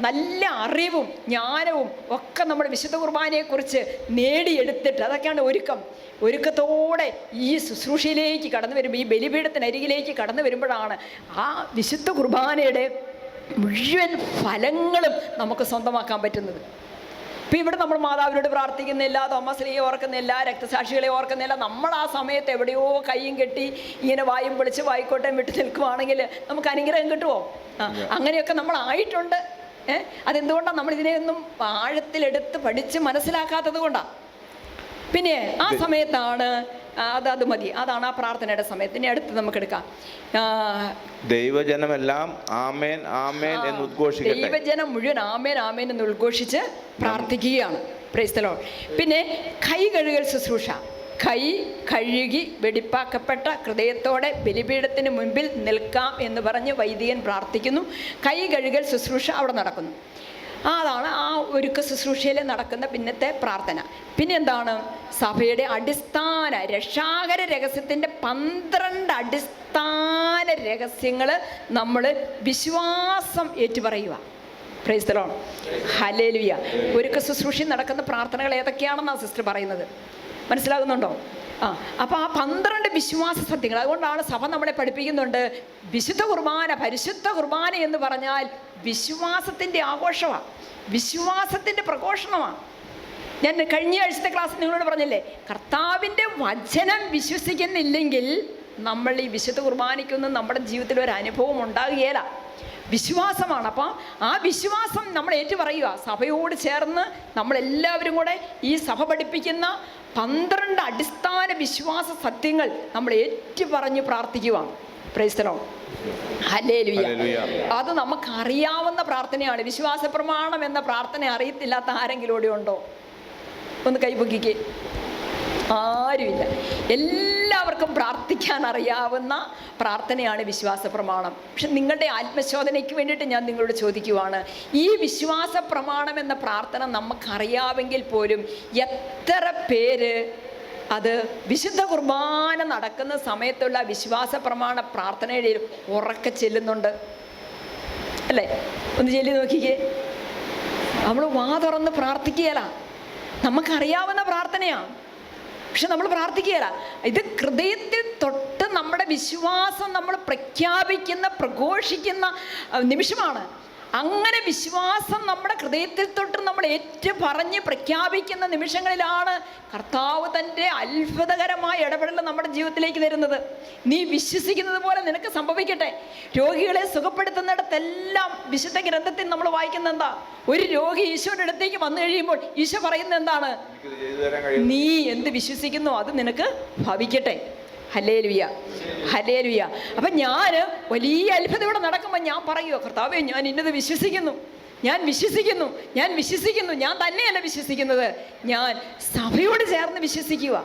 നല്ല അറിവും ജ്ഞാനവും ഒക്കെ നമ്മൾ വിശുദ്ധ കുർബാനയെക്കുറിച്ച് നേടിയെടുത്തിട്ട്, അതൊക്കെയാണ് ഒരുക്കത്തോടെ ഈ ശുശ്രൂഷയിലേക്ക് കടന്നു വരുമ്പോൾ, ഈ ബലിപീഠത്തിനരികിലേക്ക് കടന്നു വരുമ്പോഴാണ് ആ വിശുദ്ധ കുർബാനയുടെ മുഴുവൻ ഫലങ്ങളും നമുക്ക് സ്വന്തമാക്കാൻ പറ്റുന്നത്. ഇപ്പം ഇവിടെ നമ്മൾ മാതാവിനോട് പ്രാർത്ഥിക്കുന്നില്ല, തോമാസ്ലീഹയെ ഓർക്കുന്നില്ല, രക്തസാക്ഷികളെ ഓർക്കുന്നില്ല. നമ്മൾ ആ സമയത്ത് എവിടെയോ കയ്യും കെട്ടി ഇങ്ങനെ വായും പൊളിച്ച് വായിക്കോട്ടയും വിട്ട് നിൽക്കുവാണെങ്കിൽ നമുക്ക് അനുഗ്രഹം കിട്ടുമോ? അങ്ങനെയൊക്കെ നമ്മൾ ആയിട്ടുണ്ട്. അതെന്തുകൊണ്ടാണ് നമ്മൾ ഇതിനെയൊന്നും ആഴത്തിലെടുത്ത് പഠിച്ച് മനസ്സിലാക്കാത്തത് കൊണ്ടാണ്. പിന്നെ ആ സമയത്താണ് അത് മതി. അതാണ് ആ പ്രാർത്ഥനയുടെ സമയത്ത്. ഇനി അടുത്ത് നമുക്ക് എടുക്കാം. ദൈവജനമെല്ലാം ആമേൻ ആമേൻ എന്ന് ഉദ്ഘോഷിക്കട്ടെ. ദൈവജനം മുഴുവൻ ആമേൻ ആമേൻ എന്ന് ഉദ്ഘോഷിച്ച് പ്രാർത്ഥിക്കുകയാണ്. Price the Lord. പിന്നെ കൈ കഴുകൽ ശുശ്രൂഷ. കൈ കഴുകി വെടിപ്പാക്കപ്പെട്ട ഹൃദയത്തോടെ ബലിപീഠത്തിന് മുൻപിൽ നിൽക്കാം എന്ന് പറഞ്ഞ് വൈദികൻ പ്രാർത്ഥിക്കുന്നു. കൈ കഴുകൽ ശുശ്രൂഷ അവിടെ നടക്കുന്നു. അതാണ് ആ ഒരുക്ക ശുശ്രൂഷയിൽ നടക്കുന്ന പിന്നത്തെ പ്രാർത്ഥന. പിന്നെ എന്താണ്? സഭയുടെ അടിസ്ഥാന രക്ഷാകര രഹസ്യത്തിൻ്റെ 12 അടിസ്ഥാന രഹസ്യങ്ങൾ നമ്മൾ വിശ്വാസം ഏറ്റുപറയുക. Praise the Lord, hallelujah. ഒരുക്ക ശുശ്രൂഷയിൽ നടക്കുന്ന പ്രാർത്ഥനകൾ ഏതൊക്കെയാണെന്നാണ് സിസ്റ്റർ പറയുന്നത്. മനസ്സിലാകുന്നുണ്ടോ? അപ്പോൾ ആ 12 വിശ്വാസ സത്യങ്ങൾ. അതുകൊണ്ടാണ് സഭ നമ്മളെ പഠിപ്പിക്കുന്നുണ്ട്, വിശുദ്ധ കുർബാന, പരിശുദ്ധ കുർബാന എന്ന് പറഞ്ഞാൽ വിശ്വാസത്തിൻ്റെ ആഘോഷമാണ്, വിശ്വാസത്തിൻ്റെ പ്രഘോഷണമാണ്. ഞാൻ കഴിഞ്ഞ ആഴ്ചത്തെ ക്ലാസ് നിങ്ങളോട് പറഞ്ഞില്ലേ, കർത്താവിൻ്റെ വചനം വിശ്വസിക്കുന്നില്ലെങ്കിൽ നമ്മൾ ഈ വിശുദ്ധ കുർബാനയ്ക്കൊന്നും നമ്മുടെ ജീവിതത്തിൽ ഒരു അനുഭവം ഉണ്ടാകുകയില്ല. വിശ്വാസമാണ്. അപ്പം ആ വിശ്വാസം നമ്മൾ ഏറ്റുപറയുക. സഭയോട് ചേർന്ന് നമ്മളെല്ലാവരും കൂടെ ഈ സഭ പഠിപ്പിക്കുന്ന 12 അടിസ്ഥാന വിശ്വാസ സത്യങ്ങൾ നമ്മൾ ഏറ്റുപറഞ്ഞ് പ്രാർത്ഥിക്കുക. Price the Lord, hallelujah. അത് നമുക്കറിയാവുന്ന പ്രാർത്ഥനയാണ്. വിശ്വാസ പ്രമാണം എന്ന പ്രാർത്ഥന അറിയത്തില്ലാത്ത ആരെങ്കിലും ഇവിടെ ഉണ്ടോ? ഒന്ന് കൈപൊക്കിക്ക്. ആരുമില്ല. എല്ലാവർക്കും പ്രാർത്ഥിക്കാൻ അറിയാവുന്ന പ്രാർത്ഥനയാണ് വിശ്വാസ പ്രമാണം. പക്ഷെ നിങ്ങളുടെ ആത്മശോധനയ്ക്ക് വേണ്ടിയിട്ട് ഞാൻ നിങ്ങളോട് ചോദിക്കുവാണ്, ഈ വിശ്വാസ പ്രമാണം എന്ന പ്രാർത്ഥന നമുക്കറിയാമെങ്കിൽ പോലും എത്ര പേര് അത് വിശുദ്ധ കുർബാന നടക്കുന്ന സമയത്തുള്ള വിശ്വാസ പ്രമാണ പ്രാർത്ഥനയുടെ ഉറക്കെ ചെല്ലുന്നുണ്ട്? അല്ലേ? ഒന്ന് ചൊല്ലി നോക്കിക്കേ. നമ്മൾ വാ തുറന്ന് പ്രാർത്ഥിക്കുകയല്ല, നമുക്കറിയാവുന്ന പ്രാർത്ഥനയാണ്, പക്ഷെ നമ്മൾ പ്രാർത്ഥിക്കുകയല്ല. ഇത് ഹൃദയത്തിൽ തൊട്ട് നമ്മുടെ വിശ്വാസം നമ്മൾ പ്രഖ്യാപിക്കുന്ന, പ്രഘോഷിക്കുന്ന നിമിഷമാണ്. അങ്ങനെ വിശ്വാസം നമ്മുടെ ഹൃദയത്തിൽ തൊട്ട് നമ്മൾ പറഞ്ഞ് പ്രഖ്യാപിക്കുന്ന നിമിഷങ്ങളിലാണ് കർത്താവ് തൻ്റെ അത്ഭുതകരമായ ഇടപെടൽ നമ്മുടെ ജീവിതത്തിലേക്ക് തരുന്നത്. നീ വിശ്വസിക്കുന്നത് പോലെ നിനക്ക് സംഭവിക്കട്ടെ. രോഗികളെ സുഖപ്പെടുത്തുന്നിടത്തെല്ലാം വിശുദ്ധ ഗ്രന്ഥത്തിൽ നമ്മൾ വായിക്കുന്ന എന്താ? ഒരു രോഗി ഈശോയുടെ അടുത്തേക്ക് വന്നു കഴിയുമ്പോൾ ഈശോ പറയുന്നത് എന്താണ്? നീ എന്ത് വിശ്വസിക്കുന്നു അത് നിനക്ക് ഭവിക്കട്ടെ. Hallelujah, hallelujah. അപ്പം ഞാൻ വലിയ അത്ഭുതം ഇവിടെ നടക്കുമ്പോൾ ഞാൻ പറയുമോ, കർത്താവേ ഞാൻ ഇന്നത് വിശ്വസിക്കുന്നു, ഞാൻ വിശ്വസിക്കുന്നു, ഞാൻ വിശ്വസിക്കുന്നു. ഞാൻ തന്നെയല്ല വിശ്വസിക്കുന്നത്, ഞാൻ സഭയോട് ചേർന്ന് വിശ്വസിക്കുക.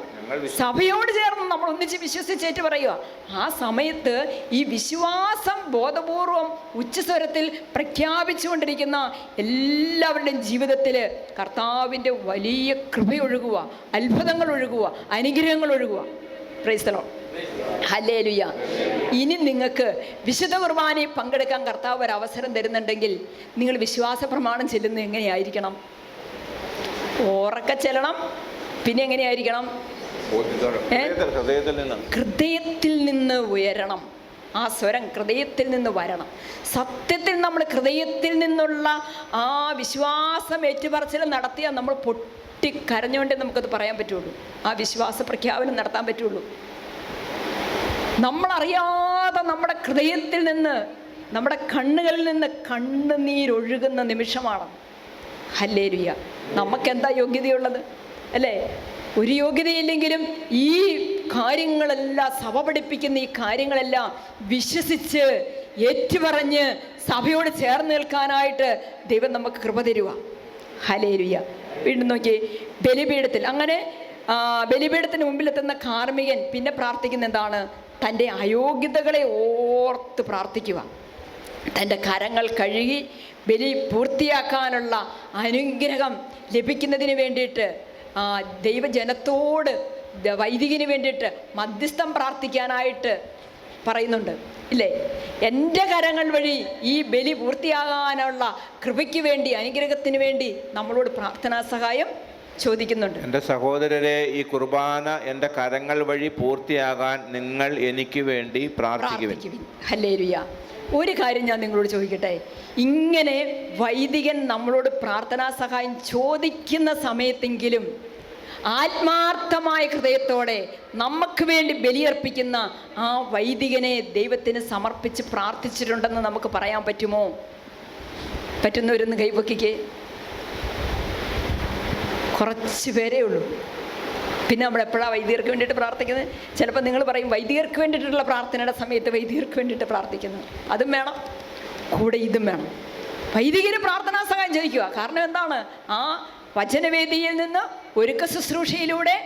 സഭയോട് ചേർന്ന് നമ്മൾ ഒന്നിച്ച് വിശ്വസിച്ചേറ്റ് പറയുക. ആ സമയത്ത് ഈ വിശ്വാസം ബോധപൂർവം ഉച്ചസ്വരത്തിൽ പ്രഖ്യാപിച്ചുകൊണ്ടിരിക്കുന്ന എല്ലാവരുടെയും ജീവിതത്തിൽ കർത്താവിൻ്റെ വലിയ കൃപയൊഴുകുക, അത്ഭുതങ്ങൾ ഒഴുകുക, അനുഗ്രഹങ്ങൾ ഒഴുകുക. Praise the Lord, hallelujah. ഇനി നിങ്ങൾക്ക് വിശുദ്ധ കുർബാനയിൽ പങ്കെടുക്കാൻ കർത്താവ് ഒരു അവസരം തരുന്നുണ്ടെങ്കിൽ നിങ്ങൾ വിശ്വാസ പ്രമാണം ചെല്ലുന്നത് എങ്ങനെയായിരിക്കണം? ഉറക്കെ ചെല്ലണം. പിന്നെ എങ്ങനെയായിരിക്കണം? ഹൃദയത്തിൽ നിന്ന് ഉയരണം. ആ സ്വരം ഹൃദയത്തിൽ നിന്ന് വരണം. സത്യത്തിൽ നമ്മൾ ഹൃദയത്തിൽ നിന്നുള്ള ആ വിശ്വാസം ഏറ്റുപറച്ചിൽ നടത്തിയാൽ നമ്മൾ പൊട്ടിക്കരഞ്ഞുകൊണ്ടേ നമുക്കത് പറയാൻ പറ്റുള്ളൂ, ആ വിശ്വാസ പ്രഖ്യാപനം നടത്താൻ പറ്റുള്ളൂ. നമ്മളറിയാതെ നമ്മുടെ ഹൃദയത്തിൽ നിന്ന്, നമ്മുടെ കണ്ണുകളിൽ നിന്ന് കണ്ണുനീരൊഴുകുന്ന നിമിഷമാണ്. ഹല്ലേലൂയ. നമുക്കെന്താ യോഗ്യതയുള്ളത്? അല്ലേ? ഒരു യോഗ്യതയില്ലെങ്കിലും ഈ കാര്യങ്ങളെല്ലാം, സഭ പഠിപ്പിക്കുന്ന ഈ കാര്യങ്ങളെല്ലാം വിശ്വസിച്ച് ഏറ്റുപറഞ്ഞ് സഭയോട് ചേർന്ന് നിൽക്കാനായിട്ട് ദൈവം നമുക്ക് കൃപ തരുക. ഹല്ലേലൂയ. വീണ്ടും നോക്കി, ബലിപീഠത്തിൽ അങ്ങനെ ബലിപീഠത്തിന് മുമ്പിലെത്തുന്ന കാർമികൻ പിന്നെ പ്രാർത്ഥിക്കുന്ന എന്താണ്? തൻ്റെ അയോഗ്യതകളെ ഓർത്ത് പ്രാർത്ഥിക്കുക. തൻ്റെ കരങ്ങൾ കഴുകി ബലി പൂർത്തിയാക്കാനുള്ള അനുഗ്രഹം ലഭിക്കുന്നതിന് വേണ്ടിയിട്ട് ദൈവജനത്തോട്, വൈദികന് വേണ്ടിയിട്ട് മധ്യസ്ഥം പ്രാർത്ഥിക്കാനായിട്ട് പറയുന്നുണ്ട്, ഇല്ലേ? എൻ്റെ കരങ്ങൾ വഴി ഈ ബലി പൂർത്തിയാകാനുള്ള കൃപയ്ക്ക് വേണ്ടി, അനുഗ്രഹത്തിന് വേണ്ടി നമ്മളോട് പ്രാർത്ഥനാ സഹായം ചോദിക്കുന്നുണ്ട്. എൻ്റെ സഹോദരരെ, ഈ കുർബാന എൻ്റെ കരങ്ങൾ വഴി പൂർത്തിയാകാൻ നിങ്ങൾ എനിക്ക് വേണ്ടി പ്രാർത്ഥിക്കുവിൻ. ഹല്ലേലൂയ. ഒരു കാര്യം ഞാൻ നിങ്ങളോട് ചോദിക്കട്ടെ, ഇങ്ങനെ വൈദികൻ നമ്മളോട് പ്രാർത്ഥനാ സഹായം ചോദിക്കുന്ന സമയത്തെങ്കിലും ആത്മാർത്ഥമായ ഹൃദയത്തോടെ നമുക്ക് വേണ്ടി ബലിയർപ്പിക്കുന്ന ആ വൈദികനെ ദൈവത്തിന് സമർപ്പിച്ച് പ്രാർത്ഥിച്ചിട്ടുണ്ടെന്ന് നമുക്ക് പറയാൻ പറ്റുമോ? പറ്റുന്നവരൊന്ന് കൈവക്കിക്കേ. കുറച്ച് പേരേ ഉള്ളൂ. പിന്നെ നമ്മൾ എപ്പോഴാണ് വൈദികർക്ക് വേണ്ടിയിട്ട് പ്രാർത്ഥിക്കുന്നത്? ചിലപ്പോൾ നിങ്ങൾ പറയും വൈദികർക്ക് വേണ്ടിയിട്ടുള്ള പ്രാർത്ഥനയുടെ സമയത്ത് വൈദികർക്ക് വേണ്ടിയിട്ട് പ്രാർത്ഥിക്കുന്നത്, അതും വേണം, കൂടെ ഇതും വേണം. വൈദികര് പ്രാർത്ഥനാ സഹായം ചോദിക്കുക. കാരണം എന്താണ്? ആ വചനവേദിയിൽ നിന്ന് ഒരുക്ക ശുശ്രൂഷയിലൂടെ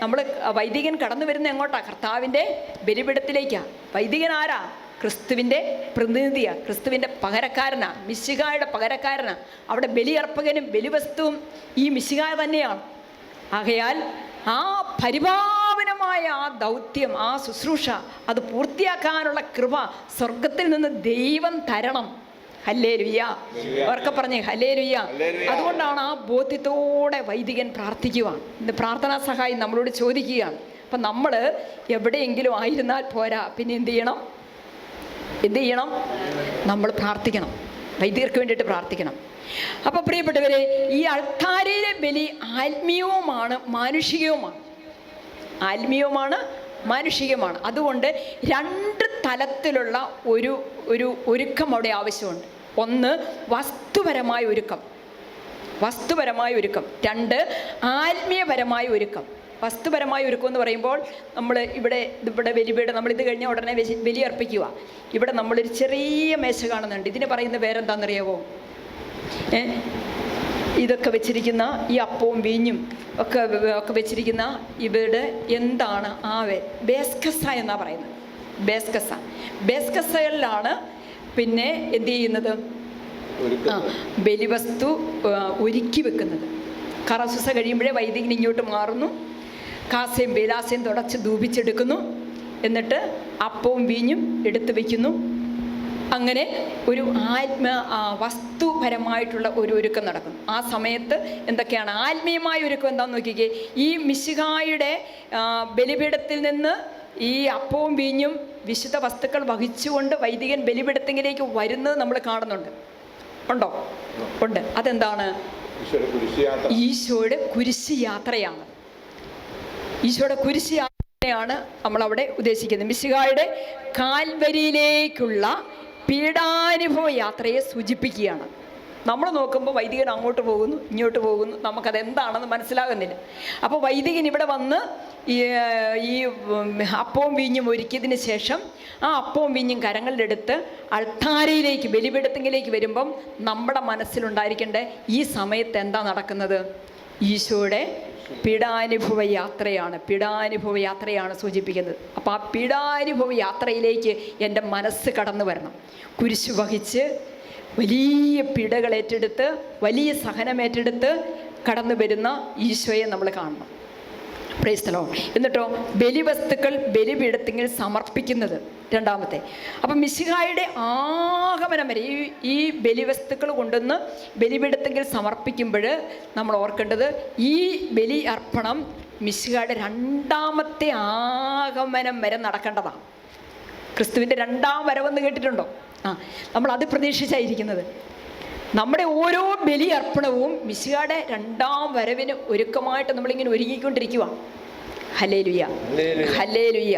നമ്മൾ വൈദികൻ കടന്നു വരുന്ന എങ്ങോട്ടാ? കർത്താവിൻ്റെ ബലിപീഠത്തിലേക്കാണ്. വൈദികൻ ആരാ? ക്രിസ്തുവിൻ്റെ പ്രതിനിധിയാണ്, ക്രിസ്തുവിൻ്റെ പകരക്കാരനാണ്, മിശിഹായുടെ പകരക്കാരനാണ്. അവിടെ ബലിയർപ്പകനും ബലിവസ്തുവും ഈ മിശിഹായ തന്നെയാണ്. ആകയാൽ ആ പരിപാവനമായ ആ ദൗത്യം, ആ ശുശ്രൂഷ, അത് പൂർത്തിയാക്കാനുള്ള കൃപ സ്വർഗത്തിൽ നിന്ന് ദൈവം തരണം. ഹല്ലേലൂയ. അവർക്ക് പറഞ്ഞേ ഹല്ലേലൂയ. അതുകൊണ്ടാണ് ആ ബോധ്യത്തോടെ വൈദികൻ പ്രാർത്ഥിക്കുവാൻ. ഇന്ന് പ്രാർത്ഥനാ സഹായം നമ്മളോട് ചോദിക്കുകയാണ്. അപ്പം നമ്മൾ എവിടെയെങ്കിലും ആയിരുന്നാൽ പോരാ, പിന്നെ എന്ത് ചെയ്യണം? നമ്മൾ പ്രാർത്ഥിക്കണം, വൈദികർക്ക് വേണ്ടിയിട്ട് പ്രാർത്ഥിക്കണം. അപ്പോൾ പ്രിയപ്പെട്ടവരെ, ഈ അൾത്താരയിലെ ബലി ആത്മീയവുമാണ് മാനുഷികവുമാണ്. അതുകൊണ്ട് രണ്ട് തലത്തിലുള്ള ഒരു ഒരുക്കം അവിടെ ആവശ്യമുണ്ട്. ഒന്ന് വസ്തുപരമായ ഒരുക്കം, രണ്ട് ആത്മീയപരമായ ഒരുക്കം. വസ്തുപരമായ ഒരുക്കം എന്ന് പറയുമ്പോൾ നമ്മൾ ഇവിടെ ബലിപീഠം, നമ്മളിത് കഴിഞ്ഞാൽ ഉടനെ ബലിയർപ്പിക്കുക. ഇവിടെ നമ്മളൊരു ചെറിയ മേശ കാണുന്നുണ്ട്. ഇതിന് പറയുന്ന പേരെന്താണെന്നറിയാവോ? ഇതൊക്കെ വെച്ചിരിക്കുന്ന ഈ അപ്പവും വീഞ്ഞും ഒക്കെ വെച്ചിരിക്കുന്ന ഇവിടെ എന്താണ്? ബേസ്കസ എന്നാണ് പറയുന്നത്. ബേസ്കസകളിലാണ് പിന്നെ എന്ത് ചെയ്യുന്നത്? ബലിവസ്തു ഒരുക്കി വെക്കുന്നത്. കറസുസ കഴിയുമ്പോഴേ വൈദികൻ ഇങ്ങോട്ട് മാറുന്നു, കാസയും ബേലാസയും തുടച്ച് ധൂപിച്ചെടുക്കുന്നു, എന്നിട്ട് അപ്പവും വീഞ്ഞും എടുത്ത് വയ്ക്കുന്നു. അങ്ങനെ ഒരു വസ്തുപരമായിട്ടുള്ള ഒരു ഒരുക്കം നടക്കുന്നു. ആ സമയത്ത് എന്തൊക്കെയാണ് ആത്മീയമായ ഒരുക്കം? എന്താണെന്ന് നോക്കിക്കേ. ഈ മിശിഹായുടെ ബലിപീഠത്തിൽ നിന്ന് ഈ അപ്പവും വീഞ്ഞും വിശുദ്ധ വസ്തുക്കൾ വഹിച്ചുകൊണ്ട് വൈദികൻ ബലിപീഠത്തിലേക്ക് വരുന്നത് നമ്മൾ കാണുന്നുണ്ട്. ഉണ്ടോ? ഉണ്ട്. അതെന്താണ്? ഈശോയുടെ കുരിശ് യാത്രയാണ്. ഈശോയുടെ കുരിശ് യാത്രയാണ് നമ്മളവിടെ ഉദ്ദേശിക്കുന്നത്. മിശിഹായുടെ കാൽവരിയിലേക്കുള്ള പീഡാനുഭവ യാത്രയെ സൂചിപ്പിക്കുകയാണ്. നമ്മൾ നോക്കുമ്പോൾ വൈദികൻ അങ്ങോട്ട് പോകുന്നു, ഇങ്ങോട്ട് പോകുന്നു, നമുക്കതെന്താണെന്ന് മനസ്സിലാകുന്നില്ല. അപ്പോൾ വൈദികൻ ഇവിടെ വന്ന് ഈ അപ്പവും വീഞ്ഞും ഒരുക്കിയതിന് ശേഷം ആ അപ്പവും വീഞ്ഞും കരങ്ങളിലെടുത്ത് അൾത്താരയിലേക്ക് ബലിപീഠത്തിലേക്ക് വരുമ്പം നമ്മുടെ മനസ്സിലുണ്ടായിരിക്കേണ്ട ഈ സമയത്ത് എന്താ നടക്കുന്നത്? ഈശോയുടെ പീഡാനുഭവ യാത്രയാണ് സൂചിപ്പിക്കുന്നത്. അപ്പോൾ ആ പീഡാനുഭവ യാത്രയിലേക്ക് എൻ്റെ മനസ്സ് കടന്നു വരണം. കുരിശ് വഹിച്ച് വലിയ പീഡകൾ ഏറ്റെടുത്ത് വലിയ സഹനമേറ്റെടുത്ത് കടന്നു വരുന്ന ഈശോയെ നമ്മൾ കാണണം. Price the Lord. എന്നിട്ടോ ബലിവസ്തുക്കൾ ബലിപീഠത്തിൽ സമർപ്പിക്കുന്നത് രണ്ടാമത്തെ. അപ്പം മിശിഹായുടെ ആഗമനം വരെ ഈ ബലിവസ്തുക്കൾ കൊണ്ടുവന്ന് ബലിപീഠത്തിൽ സമർപ്പിക്കുമ്പോൾ നമ്മൾ ഓർക്കേണ്ടത് ഈ ബലി അർപ്പണം മിശിഹായുടെ രണ്ടാമത്തെ ആഗമനം വരെ നടക്കേണ്ടതാണ്. ക്രിസ്തുവിൻ്റെ രണ്ടാം വരവെന്ന് കേട്ടിട്ടുണ്ടോ? നമ്മളത് പ്രതീക്ഷിച്ചായിരിക്കുന്നത്. നമ്മുടെ ഓരോ ബലി അർപ്പണവും മിശിഹായുടെ രണ്ടാം വരവിന് ഒരുക്കമായിട്ട് നമ്മളിങ്ങനെ ഒരുങ്ങിക്കൊണ്ടിരിക്കുക. Hallelujah, hallelujah,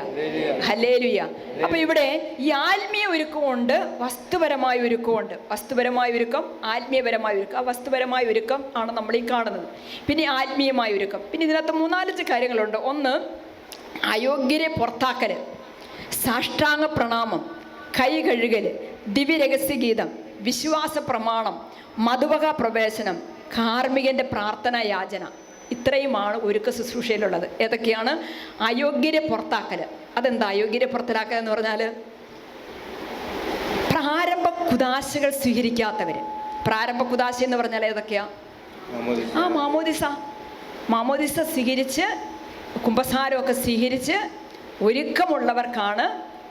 hallelujah. അപ്പോൾ ഇവിടെ ഈ ആത്മീയ ഒരുക്കമുണ്ട്, വസ്തുപരമായ ഒരുക്കമുണ്ട്. വസ്തുപരമായ ഒരുക്കം, ആത്മീയപരമായ ഒരുക്കം. ആ വസ്തുപരമായ ഒരുക്കം ആണ് നമ്മൾ ഈ കാണുന്നത്. പിന്നെ ആത്മീയമായ ഒരുക്കം. പിന്നെ ഇതിനകത്ത് 3-4 കാര്യങ്ങളുണ്ട്. ഒന്ന്, അയോഗ്യരെ പുറത്താക്കൽ, സാഷ്ടാംഗ പ്രണാമം, കൈ കഴുകൽ, ദിവ്യരഹസ്യഗീതം, വിശ്വാസ പ്രമാണം, മധുവക പ്രവേശനം, കാർമികൻ്റെ പ്രാർത്ഥന യാചന. ഇത്രയുമാണ് ഒരുക്ക ശുശ്രൂഷയിലുള്ളത്. ഏതൊക്കെയാണ്? അയോഗ്യരെ പുറത്താക്കൽ. അതെന്താ അയോഗ്യരെ പുറത്താക്കൽ എന്ന് പറഞ്ഞാൽ? പ്രാരംഭ കുദാശകൾ സ്വീകരിക്കാത്തവർ. പ്രാരംഭ കുദാശ എന്ന് പറഞ്ഞാൽ ഏതൊക്കെയാ? മാമോദിസ സ്വീകരിച്ച് കുമ്പസാരമൊക്കെ സ്വീകരിച്ച് ഒരുക്കമുള്ളവർക്കാണ്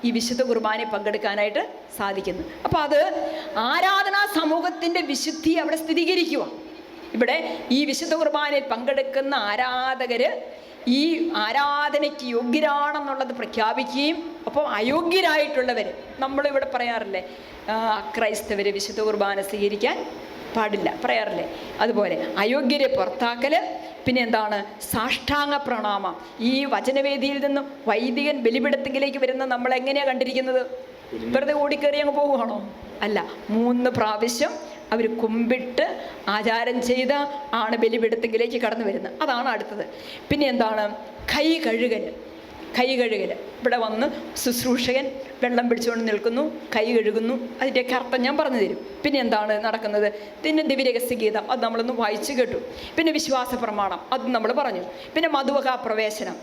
ഈ വിശുദ്ധ കുർബാനയിൽ പങ്കെടുക്കാനായിട്ട് സാധിക്കുന്നത്. അപ്പോൾ അത് ആരാധനാ സമൂഹത്തിൻ്റെ വിശുദ്ധി അവിടെ സ്ഥിരീകരിക്കുക. ഇവിടെ ഈ വിശുദ്ധ കുർബാനയിൽ പങ്കെടുക്കുന്ന ആരാധകർ ഈ ആരാധനയ്ക്ക് യോഗ്യരാണെന്നുള്ളത് പ്രഖ്യാപിക്കുകയും, അപ്പോൾ അയോഗ്യരായിട്ടുള്ളവർ, നമ്മളിവിടെ പറയാറില്ലേ അക്രൈസ്തവർ വിശുദ്ധ കുർബാന സ്വീകരിക്കാൻ പാടില്ല പറയാറില്ലേ, അതുപോലെ അയോഗ്യരെ പുറത്താക്കൽ. പിന്നെ എന്താണ്? സാഷ്ടാംഗ പ്രണാമം. ഈ വചനവേദിയിൽ നിന്നും വൈദികൻ ബലിപീഠത്തിലേക്ക് വരുന്ന നമ്മൾ എങ്ങനെയാണ് കണ്ടിരിക്കുന്നത്? വെറുതെ ഓടിക്കയറി അങ്ങ് പോവുകയാണോ? അല്ല, 3 പ്രാവശ്യം അവർ കുമ്പിട്ട് ആചാരം ചെയ്ത് ആണ് ബലിപീഠത്തിലേക്ക് കടന്നു വരുന്നത്. അതാണ് അടുത്തത്. പിന്നെ എന്താണ്? കൈ കഴുകൽ. ഇവിടെ വന്ന് ശുശ്രൂഷകൻ വെള്ളം പിടിച്ചുകൊണ്ട് നിൽക്കുന്നു, കൈ കഴുകുന്നു. അതിൻ്റെയൊക്കെ അർത്ഥം ഞാൻ പറഞ്ഞു തരും. പിന്നെ എന്താണ് നടക്കുന്നത്? പിന്നെ ദിവ്യരഹസ്യഗീതം, അത് നമ്മളൊന്ന് വായിച്ചു കേട്ടു. പിന്നെ വിശ്വാസ പ്രമാണം, അത് നമ്മൾ പറഞ്ഞു. പിന്നെ മധുവക പ്രവേശനം,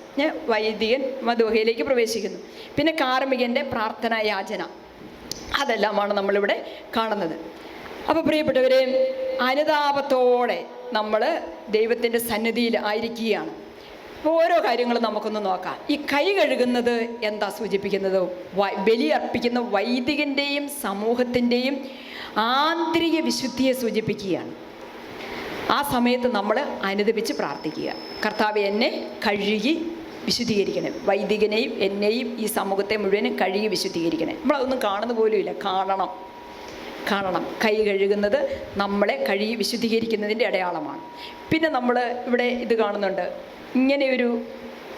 വൈദികൻ മധുവകയിലേക്ക് പ്രവേശിക്കുന്നു. പിന്നെ കാർമികൻ്റെ പ്രാർത്ഥന യാചന. അതെല്ലാമാണ് നമ്മളിവിടെ കാണുന്നത്. അപ്പോൾ പ്രിയപ്പെട്ടവരെ, അനുതാപത്തോടെ നമ്മൾ ദൈവത്തിൻ്റെ സന്നിധിയിൽ ആയിരിക്കുകയാണ്. അപ്പോൾ ഓരോ കാര്യങ്ങളും നമുക്കൊന്ന് നോക്കാം. ഈ കൈ കഴുകുന്നത് എന്താ സൂചിപ്പിക്കുന്നത്? ബലി അർപ്പിക്കുന്ന വൈദികൻ്റെയും സമൂഹത്തിൻ്റെയും ആന്തരിക വിശുദ്ധിയെ സൂചിപ്പിക്കുകയാണ്. ആ സമയത്ത് നമ്മൾ അനുദപിച്ച് പ്രാർത്ഥിക്കുക, കർത്താവെ എന്നെ കഴുകി വിശുദ്ധീകരിക്കണം, വൈദികനെയും എന്നെയും ഈ സമൂഹത്തെ മുഴുവനും കഴുകി വിശുദ്ധീകരിക്കണം. നമ്മളതൊന്നും കാണുന്ന പോലുമില്ല. കാണണം. കൈ കഴുകുന്നത് നമ്മളെ കഴുകി വിശുദ്ധീകരിക്കുന്നതിൻ്റെ അടയാളമാണ്. പിന്നെ നമ്മൾ ഇവിടെ ഇത് കാണുന്നുണ്ട്, ഇങ്ങനെയൊരു